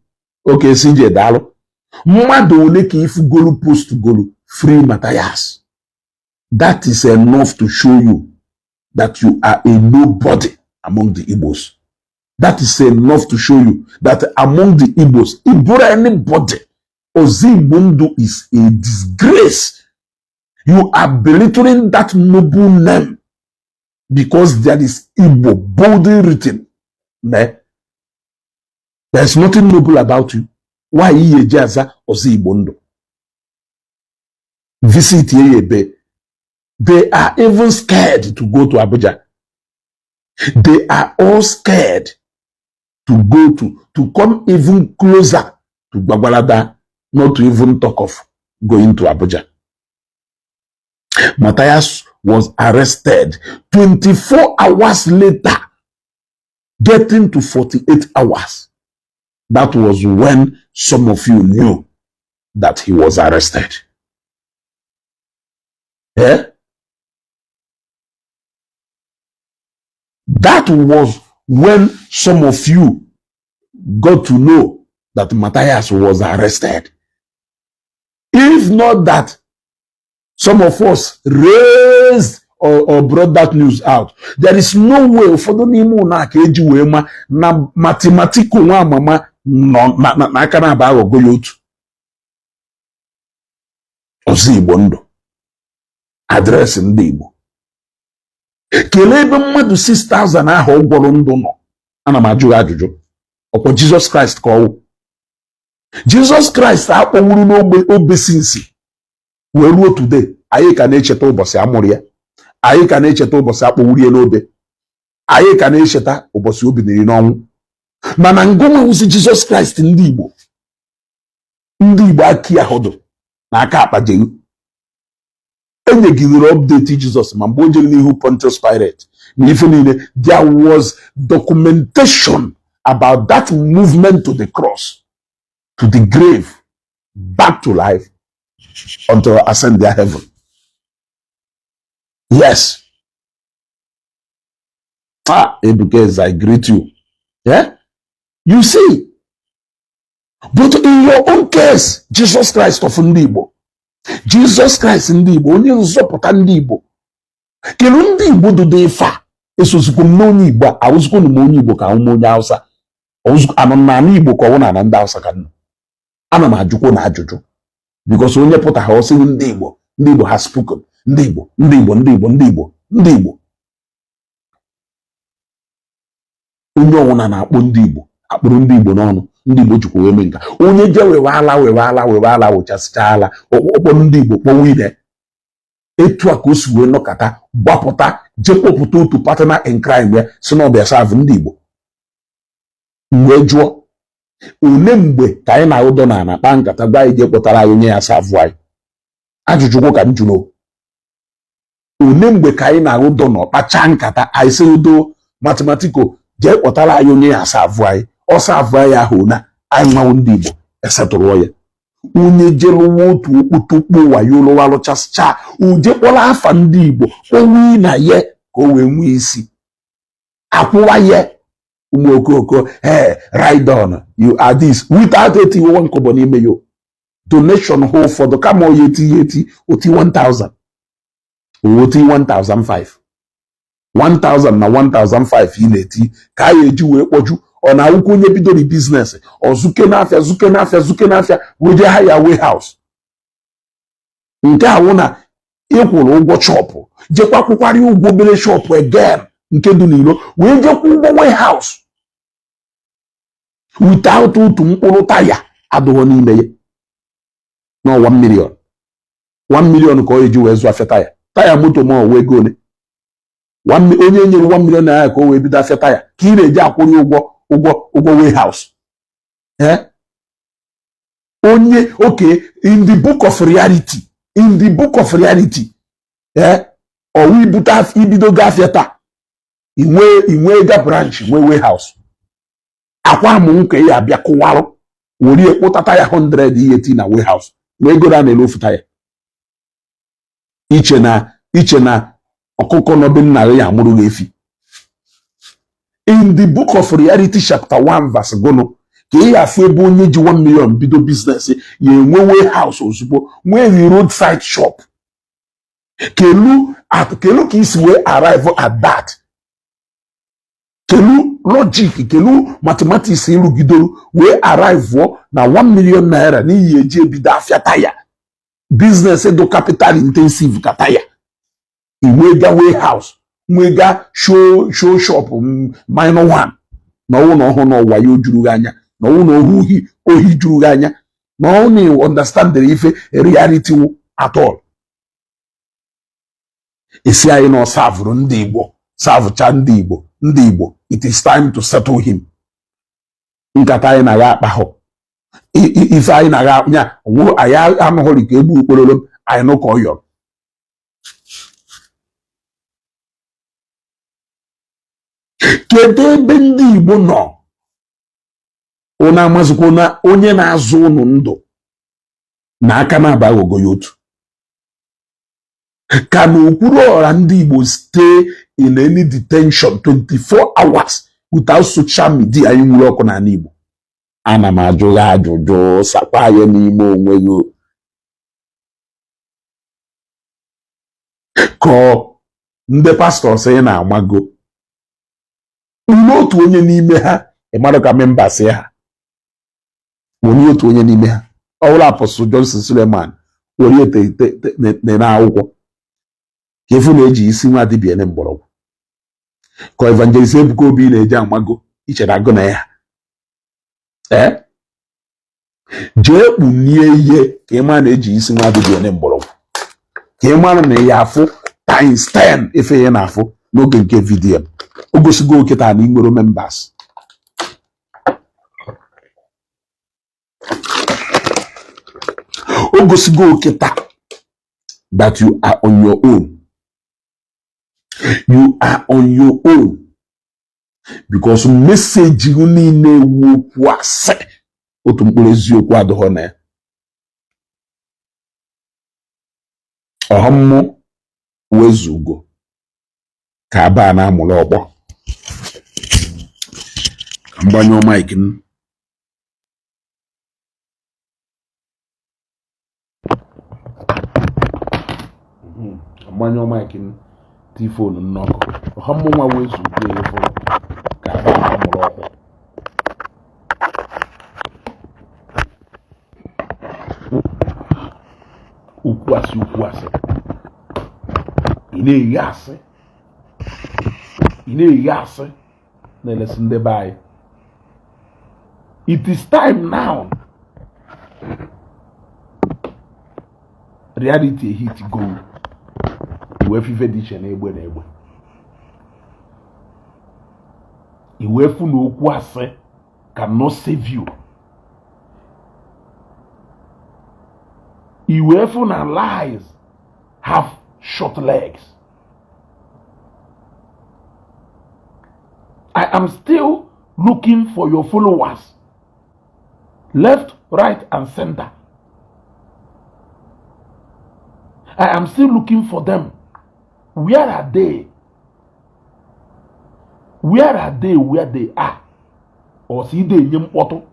Okay, CJ Dalo. Mmadụ ole ka ifu golu post golu free Matias. That is enough to show you that you are a nobody among the Igbos. That is enough to show you that among the Igbos, if anybody, Ozigbondo is a disgrace. You are belittling that noble name because there is Igbo boldly written. There is nothing noble about you. Why ye jaza Ozigbondo? Visit Yebe. They are even scared to go to Abuja. They are all scared to go to come even closer to Bagbalada, not to even talk of going to Abuja. Matias was arrested 24 hours later, getting to 48 hours. That was when some of you knew that he was arrested. Yeah? That was when some of you got to know that Matias was arrested. If not that, some of us raised or brought that news out. There is no way for the name na keji wema na mathematical wa mama na kana ba go yotu. Ozigbondo address ndị Igbo. Kelee ebe mmadụ 6,000 ahụ ụgwọrọ ndụ nọ. Ana m ajụ ajụjụ. Ọkwa Jesus Christ ka ọwụ. Jesus Christ akpọwuru n'ogbe obesinsi. Wee ruo today, anyị ka na-echeta ụbọchị amụrụ ya. Anyị ka na-echeta ụbọchị akpọwuru ya n'obe. Anyị ka na-echeta ụbọchị o biniri n'ọnwụ. Mana ngọnwa wụsị Jesus Christ ndị Igbo. Ndị Igbo aki ahụdụ na aka akpajeghị. Enyegidere update Jesus ma mgbe o jere n'ihu Pontius Pilate. Na ife niile, there was documentation about that movement to the cross, to the grave, back to life, until ascend their heaven. Yes. Because I greet you. Yeah? You see. But in your own case, Jesus Christ of ndị Igbo. Jesus Christ ndị Igbo, onye nzọpụta ndị Igbo. Kelu ndị Igbo do de fa. Esozikwu m n'onye Igbo, awụzikwu m onye Igbo ka ụmụ onye Hausa. Anọ na Igbo ka ọ na ndị Hausa ka nọ. Ana m ajụkwu na ajụjụ. Because onye pụta ha ọsị ndị Igbo has spoken. Ndị Igbo. Onye ọnwụna na-akpọ ndị Igbo, akpụrụ ndị Igbo n'ọnụ, ndị Igbo jikwa wee mee nka. Onye je wewe ala wechasịcha ala, ọkpọrọ ndị Igbo kpọwa ine. Etu a ka o si wee nọkata, gbapụta, jekpọpụta otu partner in crime ya, si na ọbịa savụ ndị Igbo. Mgbe jụọ, ole mgbe ka anyị na-ahụdọ na akpa nkata gwa anyị je kpọtara anyị onye ya savụ anyị? Ajụjụkwu ka m jụrụ. Ole mgbe ka anyị na-ahụdọ na ọkpacha nkata anyị sị udo mathematiko jee kpọtara anyị onye ya savụ anyị? Ọ savụ anyị ahụ na anyị nwanwụ ndị Igbo esetụrụ ya. Onye jeruwa otu okpotokpo wayo lụwalụchasịcha uje kpọrọ afa ndị Igbo onwe na ye ka o wee nwee isi akwụwa ye ụmụ okoko ride on you are this without etiwe nkobo n'ime yo donation hụ ụfọdụ kama oya eti oti 1,000 oti 1,500 1,000 na 1,500 ị na-eti ka a eji wee kpọju. Ọ na-awụkwa onye bidoro biznes ọ zuke n'afịa weje ha ya warehouse. Nke awụ na ịkwụrụ ụgwọ shọpụ jekwa kwụkwarị ụgwọ obere shọpụ again nke dị n'iro wee jekwa ụgwọ warehouse without otu mkpụrụ taya adụghọ n'ime ya. No 1 million. 1 million ka ọ eji wee zụ afịa taya moto ma ọ wee go ole. Onye nyere 1 million naira ka o wee bido afịa taya ka ị na-eji akwụrụ ụgwọ warehouse. Onye okay in the book of reality ọwụ ibido gafịa taa inwe ga branch nwee warehouse akwa amụ nke ya abịa kụwarụ were kpụtata ya 100 ihe ti na warehouse na ego na na-elofuta ya. Iche na ọkụkọ nọbe nna ya amụrụ efi. In the book of reality chapter 1 verse gono ka ị afụ ebe onye ji 1 million bido business ya enwe warehouse ozugbo nwee roadside shop Kelu ka isi wee arrive at that. Kelu logic, kelu mathematics irugidoro wee arrive na 1 million naira n'ihi eji ebido afia taya. Business edo capital intensive kataya. Iwega warehouse, mwega show shop minor one. Na uno hono wayo juru anya, na uno ohi juru anya, na uno understand the ife reality at all. Isi anyị no serve ndị Igbo, serve cha ndị Igbo. It is time to settle him. Nkata anyị na ya akpa ho. Ife anyị na ya nya, wo aya anọghọli ka egbu okpololo, anyị no ka ọyọ. Kedu ebe ndị Igbo nọ? Ona amazikwa na onye na-azụ unu ndụ na aka na-aba ogo ya otu. Ka n'okpuru ọra ndị Igbo stay in any detention 24 hours without social media anyị nwere ọkụ n'ala Igbo. Ana m ajụ ha ajụjụ, sakwa ya n'ime onwe gị. Ka ndị pastọ sị na-amago n'otu onye n'ime ha ịmarụ ka memba si ha. Onye otu onye n'ime ha ọwụrụ Apostle Johnson Suleman were na akwụkwọ ka efu na-eji isi nwa dibịa na mgbọrọgwụ. Ka Evangelist Ebuka Obi na-eji amago ichere agụ na ya. Jee kpunie ihe ka ịma na-eji isi nwa dibịa na mgbọrọgwụ, ka ịma na ya afụ times 10 efe ya na-afụ n'oge nke vidiyo. O gosigo oketa na inwero members. O gosigo oketa that you are on your own. You are on your own. Because message you niile wokwu ase otu mkpụrụ eziokwu adịghọ na ya. Ọhammụ wezugo ka aba na amụrụ ọkpọ. Mgbanyụ mic m. Mgbanyụ mic m. Tifonu nnọkọ. Ọhammụ nwa wezugo efo ka aba na amụrụ ọkpọ. Ukwu asị. Ị na-eyi asị na-elesi ndị be anyị. It is time now. Reality hit go. Iwe fife dị iche na egbe. Iwe fu na okwu asị cannot save you. Iwe fu na lies have short legs. I am still looking for your followers, left, right, and center. I am still looking for them. Where are they? Where are they where they are? Or see they nyem auto.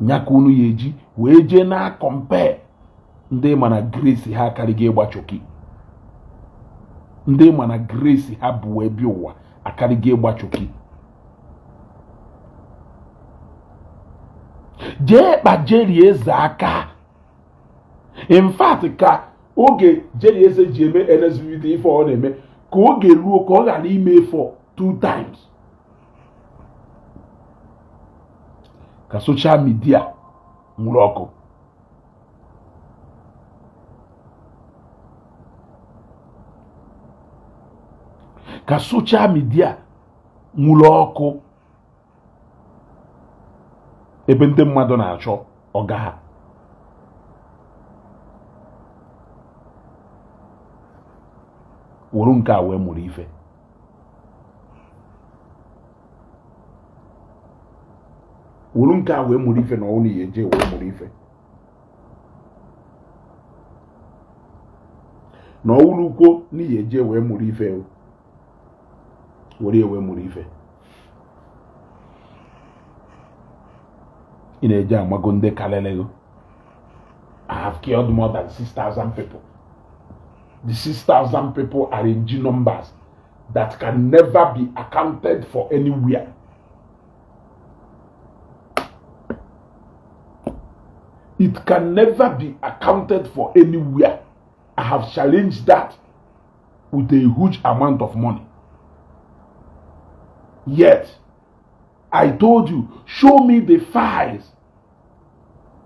Nyakunu yeji, weje na compare. Nde mana grace ha karige gbachoki. Nde mana grace ha buwe biwa akarige gbachoki. Je ba Jerry Ezeaku. In fact, ka oge Jerry Ezeaku ji eme NSVT for ọ na-eme ka oge ruo ka ọ ghara ime for 2 times. Ka social media nwụrụ ọkụ. Ka social media nwụrụ ọkụ. Ebe ndị mmadụ na-achọ ọga ha. Wuru nke a wee mụrụ ife. Wuru nke a wee mụrụ ife na ọnụ ya eje wee mụrụ ife. Na ọwụrụ ukwo n'ihi eje wee mụrụ ife o. Were wee mụrụ ife. Ị na-eje amago ndị kalelego. I have killed more than 6,000 people. the 6,000 people are in G numbers that can never be accounted for anywhere. It can never be accounted for anywhere. I have challenged that with a huge amount of money. Yet, I told you, show me the files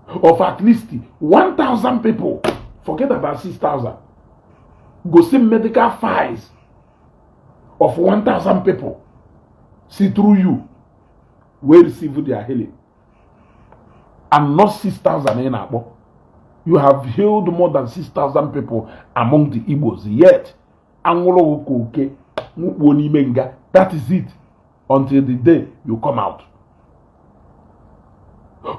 of at least 1,000 people. Forget about 6,000. Go see medical files of 1,000 people. See through you, will receive their healing. And not 6,000 in Abo. You have healed more than 6,000 people among the Igbos. Yet, that is it. Until the day you come out.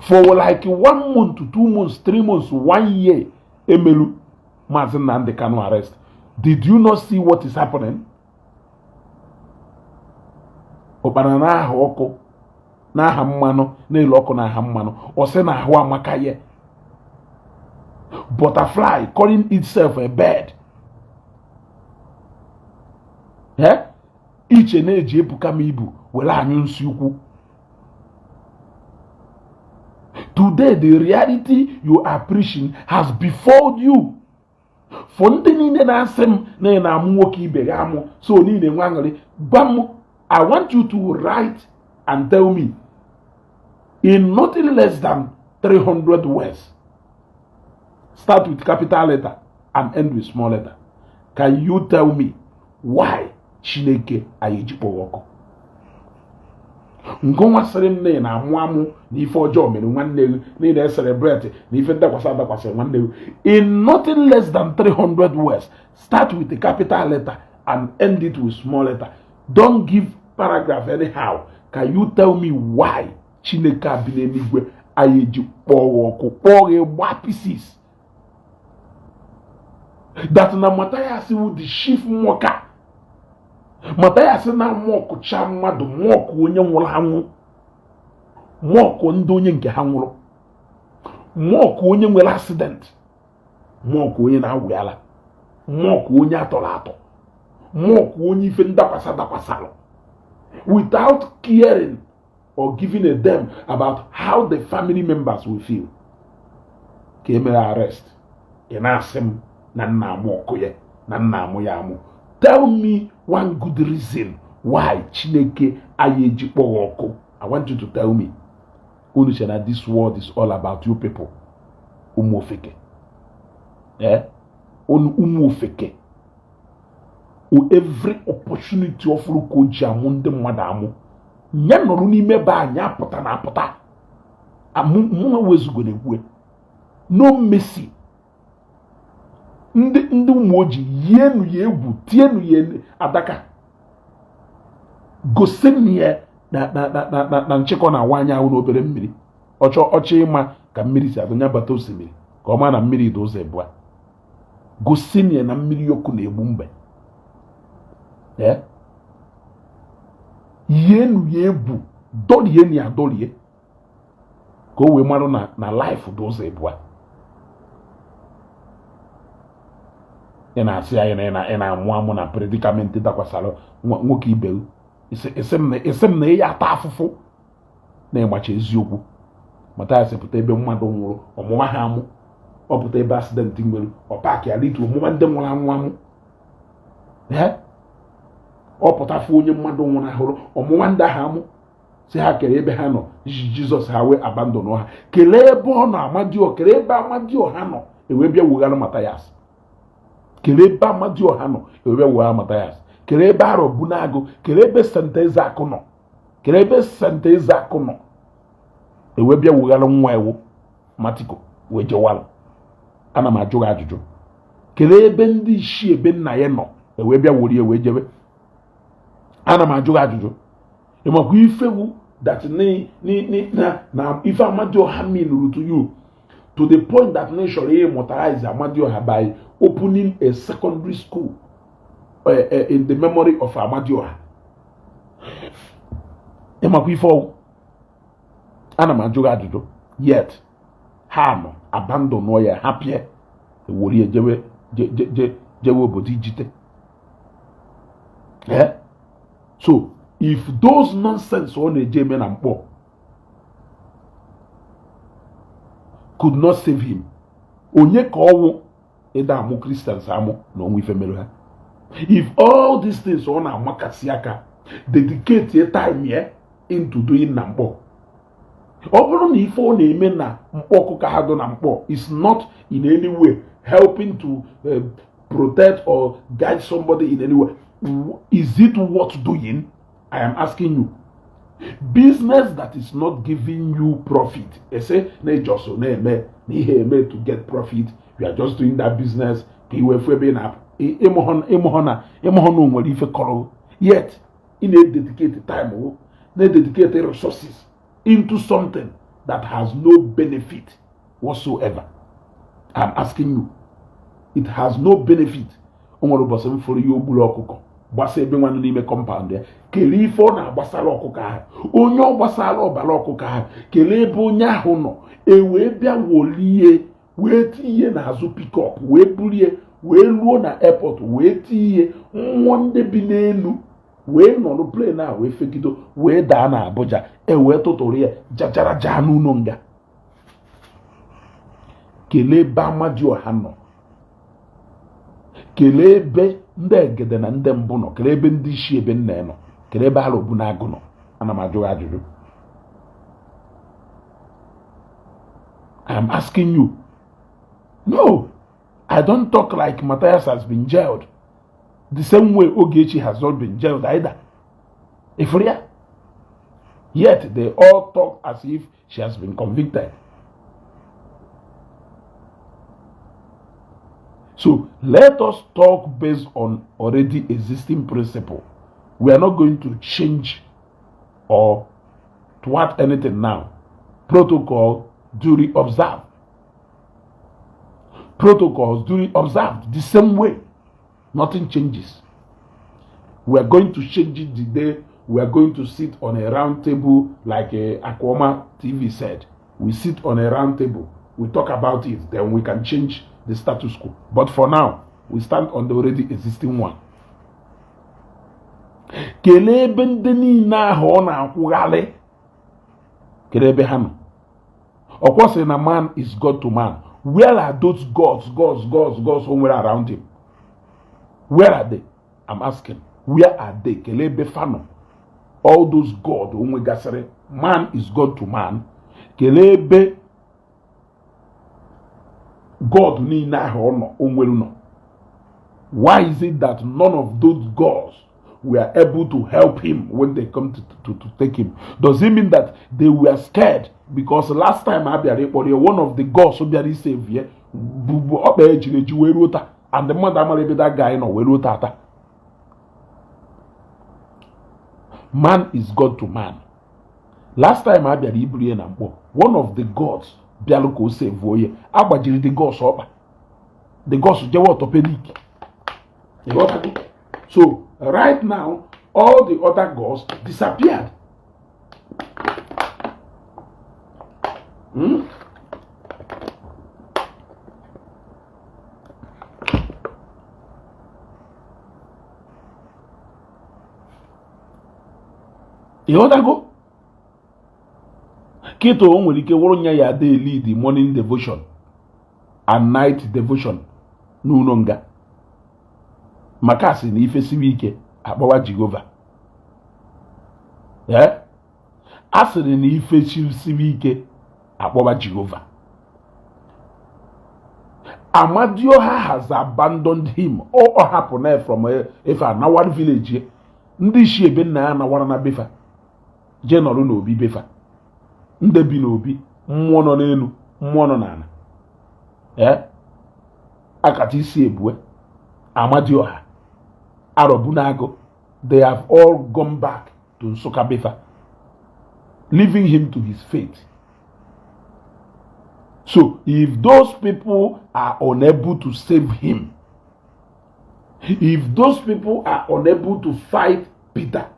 For like 1 month to 2 months, 3 months, 1 year, Emelu Mazin and the Kano arrest. Did you not see what is happening? Obanana hoko na hammano na iloko na hammano ose na ahwa makaye. Butterfly calling itself a bird. Eh? Each and eji epuka mibu wela anyun siukwu. Today the reality you are preaching has befalled you. For ndị niile na-asị m na na-amụ nwoke ibe ya amụ so niile nwangari bam. I want you to write and tell me in nothing less than 300 words. Start with capital letter and end with small letter. Can you tell me why Chineke ayejikpo woko? Ngonwa sere nne na amụ na ife ọjọọ mere nwanne na na celebrate na ife ndakwasa nwanne. In nothing less than 300 words. Start with the capital letter and end it with small letter. Don't give paragraph anyhow. Can you tell me why Chineke abilenigwe ayejikpo woko kpọrọ gba pieces? That na Matias with the chief mocker. Matias na moku cha mmadụ moku onye nwụrụ anwụ. Moku ndị onye nke ha nwụrụ. Moku onye nwere accident. Moku onye na-awụala. Moku onye atọrọ atọ. Moku onye ife ndakwasalo. Without caring or giving a damn about how the family members will feel. Ka emere arrest. Ị na-asị m na nna moku ye na nna amụ ya amụ. Tell me one good reason why Chineke ayejikpo woko. I want you to tell me. Unushana, this world is all about you people. Umofeke. Eh? Umofeke. Every opportunity of ruko jamunde madamu. Nyanoru ni meba nya pota na pota. Amu wezugo negwe. No mercy. Ndị umoji yenu ye egwu tienu ye adaka gosenye na nchekọ na wanya ahụ n'obere mmiri ọchọ ịma ka mmiri si adọnya bata osimiri ka ọ ma na mmiri dị ụzọ ebua gosenye na mmiri yoku na egbu mbe yenu ye egwu dolie ni adolie ka o wee marụ na life dị ụzọ ebua. Ina si ina amụ na predicament dakwasalo nwoke ibe isem na ya ata afụfụ na ịgbacha eziokwu. Matias pụta ebe mmadụ nwụrụ ọmụma ha amụ. Ọ pụta ebe accident nwere ọ paaki ya litu ọmụma ndị nwụrụ anwụ amụ. Ọ pụta fụ onye mmadụ nwụrụ ahụrụ ọmụma ndị ahụ amụ. Si ha kere ebe ha nọ Jizọs ha wee abandon ha. Kelee ebe ọ nọ Amadio, kelee ebe Amadio ha nọ ewe bịa wugara Matias. Kele ebe Amadio ha nọ ewebe wụgha Matias. Kele ebe Arobunago, kele ebe St. Ezeaku nọ. Kele ebe St. Ezeaku nọ ewebe wụghara nwa ewu Matiko wee jewalụ. Ana m ajụ ajụjụ. Kele ebe ndị isi ebe nna ya nọ ewebe wụrụ ya wee jebe. Ana m ajụ ajụjụ. Ịmakwa ifewu that na ife Amadio ha mean to you to the point that nation immortalize Amadio ha by opening a secondary school in the memory of Amadio. Before ana majụ ajụjụ yet ha no abandon no ya happy e wori ejewe jewe obodo ijite. So if those nonsense on a J men and Paul could not save him, onye ka owo eda amu Christians amu no nwe femelo ha. If all these things on amakasi aka dedicate your time here into doing na Mkpo, ọ bụrụ na ife ọ na-eme na mkpọkụ ka ha do na Mkpo is not in any way helping to protect or guide somebody in any way, is it worth doing? I am asking you. Business that is not giving you profit, they say just to get profit, you are just doing that business. Yet in a dedicated time, they dedicate resources into something that has no benefit whatsoever. I'm asking you, it has no benefit. For you, gbasa ebe nwanne n'ime compound ya kelee ife ọ na-agbasara ọkụkọ ahụ onye ọ gbasara ọbara ọkụkọ ahụ kelee ebe onye ahụ nọ wee bịa wolie wee tinye n'azụ pick-up wee bulie wee ruo na airport wee tinye nwa ndị bi n'elu wee nọrọ plane a wee fegido wee daa na Abuja wee tụtụrụ ya jajara jaa n'ụlọ nga. Kelee ebe Amadioha nọ, kelee ebe ndị egede na ndị mbụ nọ, kelee ebe ndị isi ebe nna nọ, kelee ebe ala obu na-agụ nọ. Ana m ajụ ajụjụ. I am asking you. No, I don't talk like Matias has been jailed the same way Ogechi has not been jailed either. Ifria. Yet they all talk as if she has been convicted. So let us talk based on already existing principle. We are not going to change or thwart anything now. Protocol duly observed. Protocols duly observed the same way. Nothing changes. We are going to change it the day we are going to sit on a round table like Akwoma TV said. We sit on a round table. We talk about it. Then we can change the status quo. But for now, we stand on the already existing one. Kelebe ndị niile ahụ ọ na-akwụghalị kelebe ha nọ. Of course, in a man is God to man. Where are those gods somewhere around him? Where are they? I'm asking. Where are they? Kelebe fano. All those gods, man is God to man. Kelebe God ni na hono onweluno. Why is it that none of those gods were able to help him when they come to take him? Does it mean that they were scared? Because last time one of the gods who be saved here, and the mother that guy no. Man is God to man. Last time I be one of the gods bialuko save voye agbajiri the gods up. The gods je orthopedic. So right now all the other gods disappeared. The other go Kito onwere ike wụrụ nya ya dey lead the morning devotion and night devotion n'ụlọ nga maka sị na ife siri ike akpọwa Jehova. Asịrị na ife siri ike akpọwa Jehova. Amadioha has abandoned him. Or happened from a Nawar village. Ndị isi ebe nna ya nawara na befa. Je nọrọ n'obi befa. Ndị bi n'obi mmụọ nọ n'elu mmụọ nọ n'ala. Akati isi ebue Amadioha Arobunago, they have all gone back to Nsukka befa, leaving him to his fate. So if those people are unable to save him, if those people are unable to fight Peter,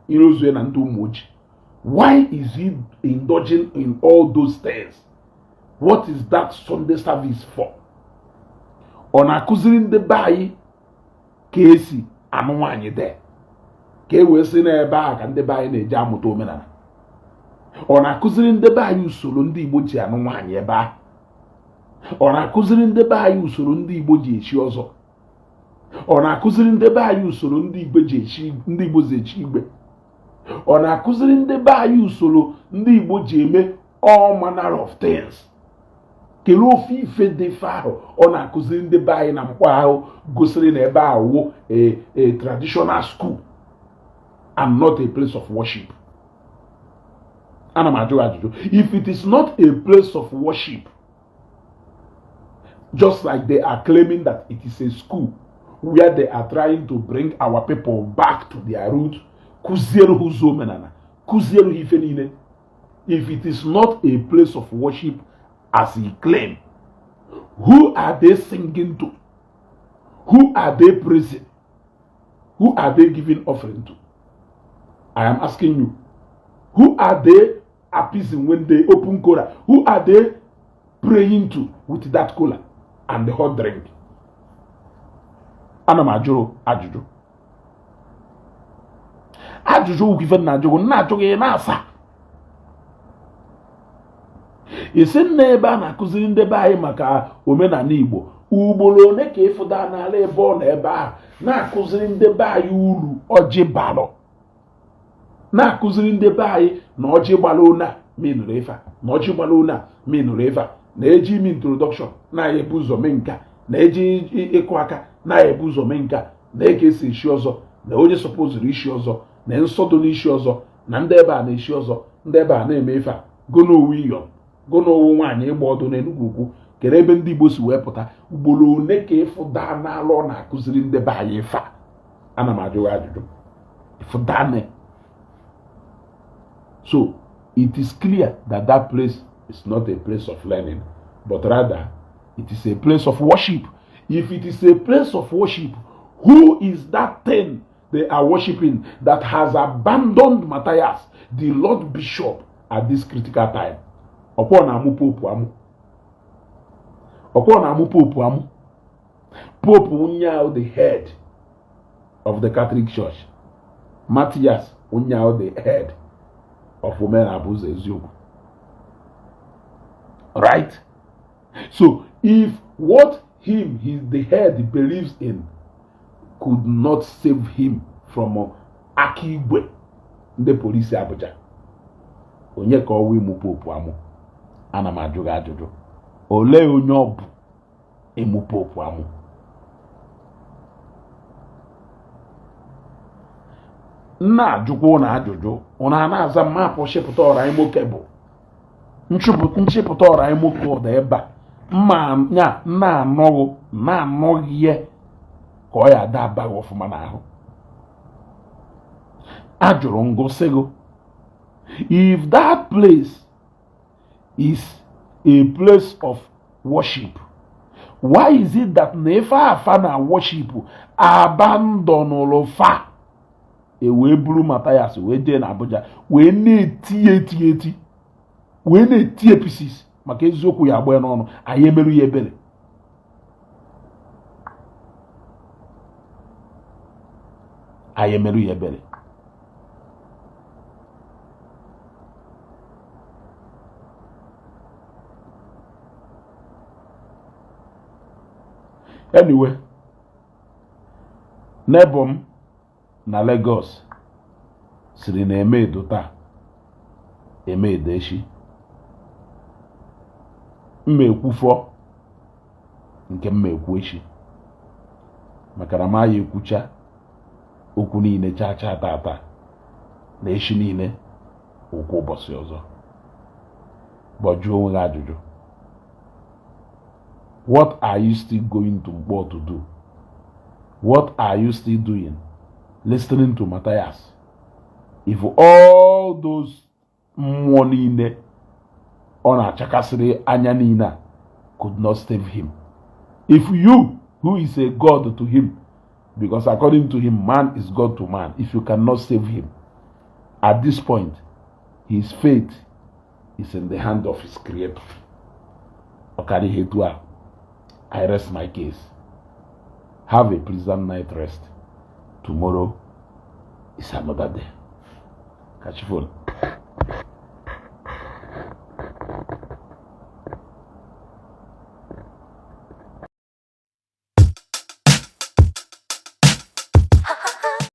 why is he indulging in all those things? What is that Sunday service for? On accusing the bay, ka esi anụ nwaanyị de ka e wee sị n'ebe a ka ndị be anyị na-eji amụta omenala. Ọ na-akụziri ndị be anyị usoro ndị Igbo ji anụ nwaanyị ebe ahụ. Ọ na-akụziri ndị be anyị usoro ndị Igbo ji echi ọzọ. Ọ na-akụziri ndị be anyị usoro ndị Igbo ji echi igbe. Ọ na-akụziri ndị be anyị usoro ndị Igbo ji eme all manner of things. Kelee ofe ife dị fe ahụ ọ na-akụziri ndị be anyị na mkpọ ahụ gosiri na ebe ahụ a traditional school and not a place of worship. Ana m ajụ ajụjụ. If it is not a place of worship, just like they are claiming that it is a school where they are trying to bring our people back to their root, kuzielu ụzọ omenala, kuzielu ife niile. If it is not a place of worship as he claimed, who are they singing to? Who are they praising? Who are they giving offering to? I am asking you, who are they appeasing when they open cola? Who are they praying to with that cola and the hot drink? Ana m ajụrụ ajụjụ. Ajụjụ ukife na ajụjụ na ajụghị na-asa. Isi nna ebe a na-akụziri ndị be anyị maka omenala Igbo, ugboro one ka ịfụda n'ala ebe ọ na ebe ahụ na-akụziri ndị be anyị uru ọjị balụ, na-akụziri ndị be anyị na ọjị gbalụ na minụrụ ife, na ọjị gbalụ na minụrụ ife, na-eji ime introduction na-ebu ụzọ mee nka, na-eji ịkụ aka na-ebu ụzọ mee nka, na-eke esi esi ọzọ, na onye sọpozuru isi ọzọ, na nsọdụ n'isi ọzọ, na ndị ebe a na-esi ọzọ, ndị ebe a na-eme ife a gonowu iyom, gonowu nwaanyị ịgba ọdụ n'Enugu Ukwu. Kere ebe ndị Igbo si wee pụta, ugboro one ka ịfụda n'alụ ọ na-akụziri ndị be anyị ife a. Ana m ajụghị ajụjụ. Ịfụda. So it is clear that that place is not a place of learning, but rather it is a place of worship. If it is a place of worship, who is that thing they are worshiping that has abandoned Matias, the Lord Bishop, at this critical time? Upon amu popu amu. Upon amu popu amu. Pope Unyao, the head of the Catholic Church. Mathias Unyao, the head of Mathias Ezeaku. Right? So, if what the head believes in could not save him from Igbo, the police Abuja, onye ka ọwụ ịmụ popu amụ. Ana m ajụghị ajụjụ. Olee onye ọ bụ ịmụ popu amụ? Nna ajụkwa ụnụ ajụjụ, ụnụ a na-aza mmapụ nchịpụta ọra imoke bụ nchịpụta ọra imoke ọ dị ebe a. Mma ya na-anọghị ihe ka ọ ya ada abaghị ọfụma n'ahụ. Ajụrụ ngosịgo, if that place is a place of worship, why is it that nefa afa na worship abandonụrụ fa wee buru Matias wee jee na Abuja wee na-eti wee na-eti pieces maka eziokwu ya agba n'ọnụ? Anyị emerụ ya ebere. Anyị emerụ ya ebere. Anyway, Nebom na Lagos siri na eme edo taa, eme edo echi. Mma ekwufọ nke mma ekwu echi, maka na ma ya ekwucha okwu niile cha tata na echi niile okwu ụbọchị ọzọ. Gbajuo onwe gị ajụjụ. What are you still going to Igbo to do? What are you still doing? Listening to Matias. If all those mmụọ ọ na-achakasịrị anya niile could not save him. If you, who is a God to him, because according to him, man is God to man, if you cannot save him, at this point, his fate is in the hand of his creator. I rest my case. Have a pleasant night rest. Tomorrow is another day. Catch you.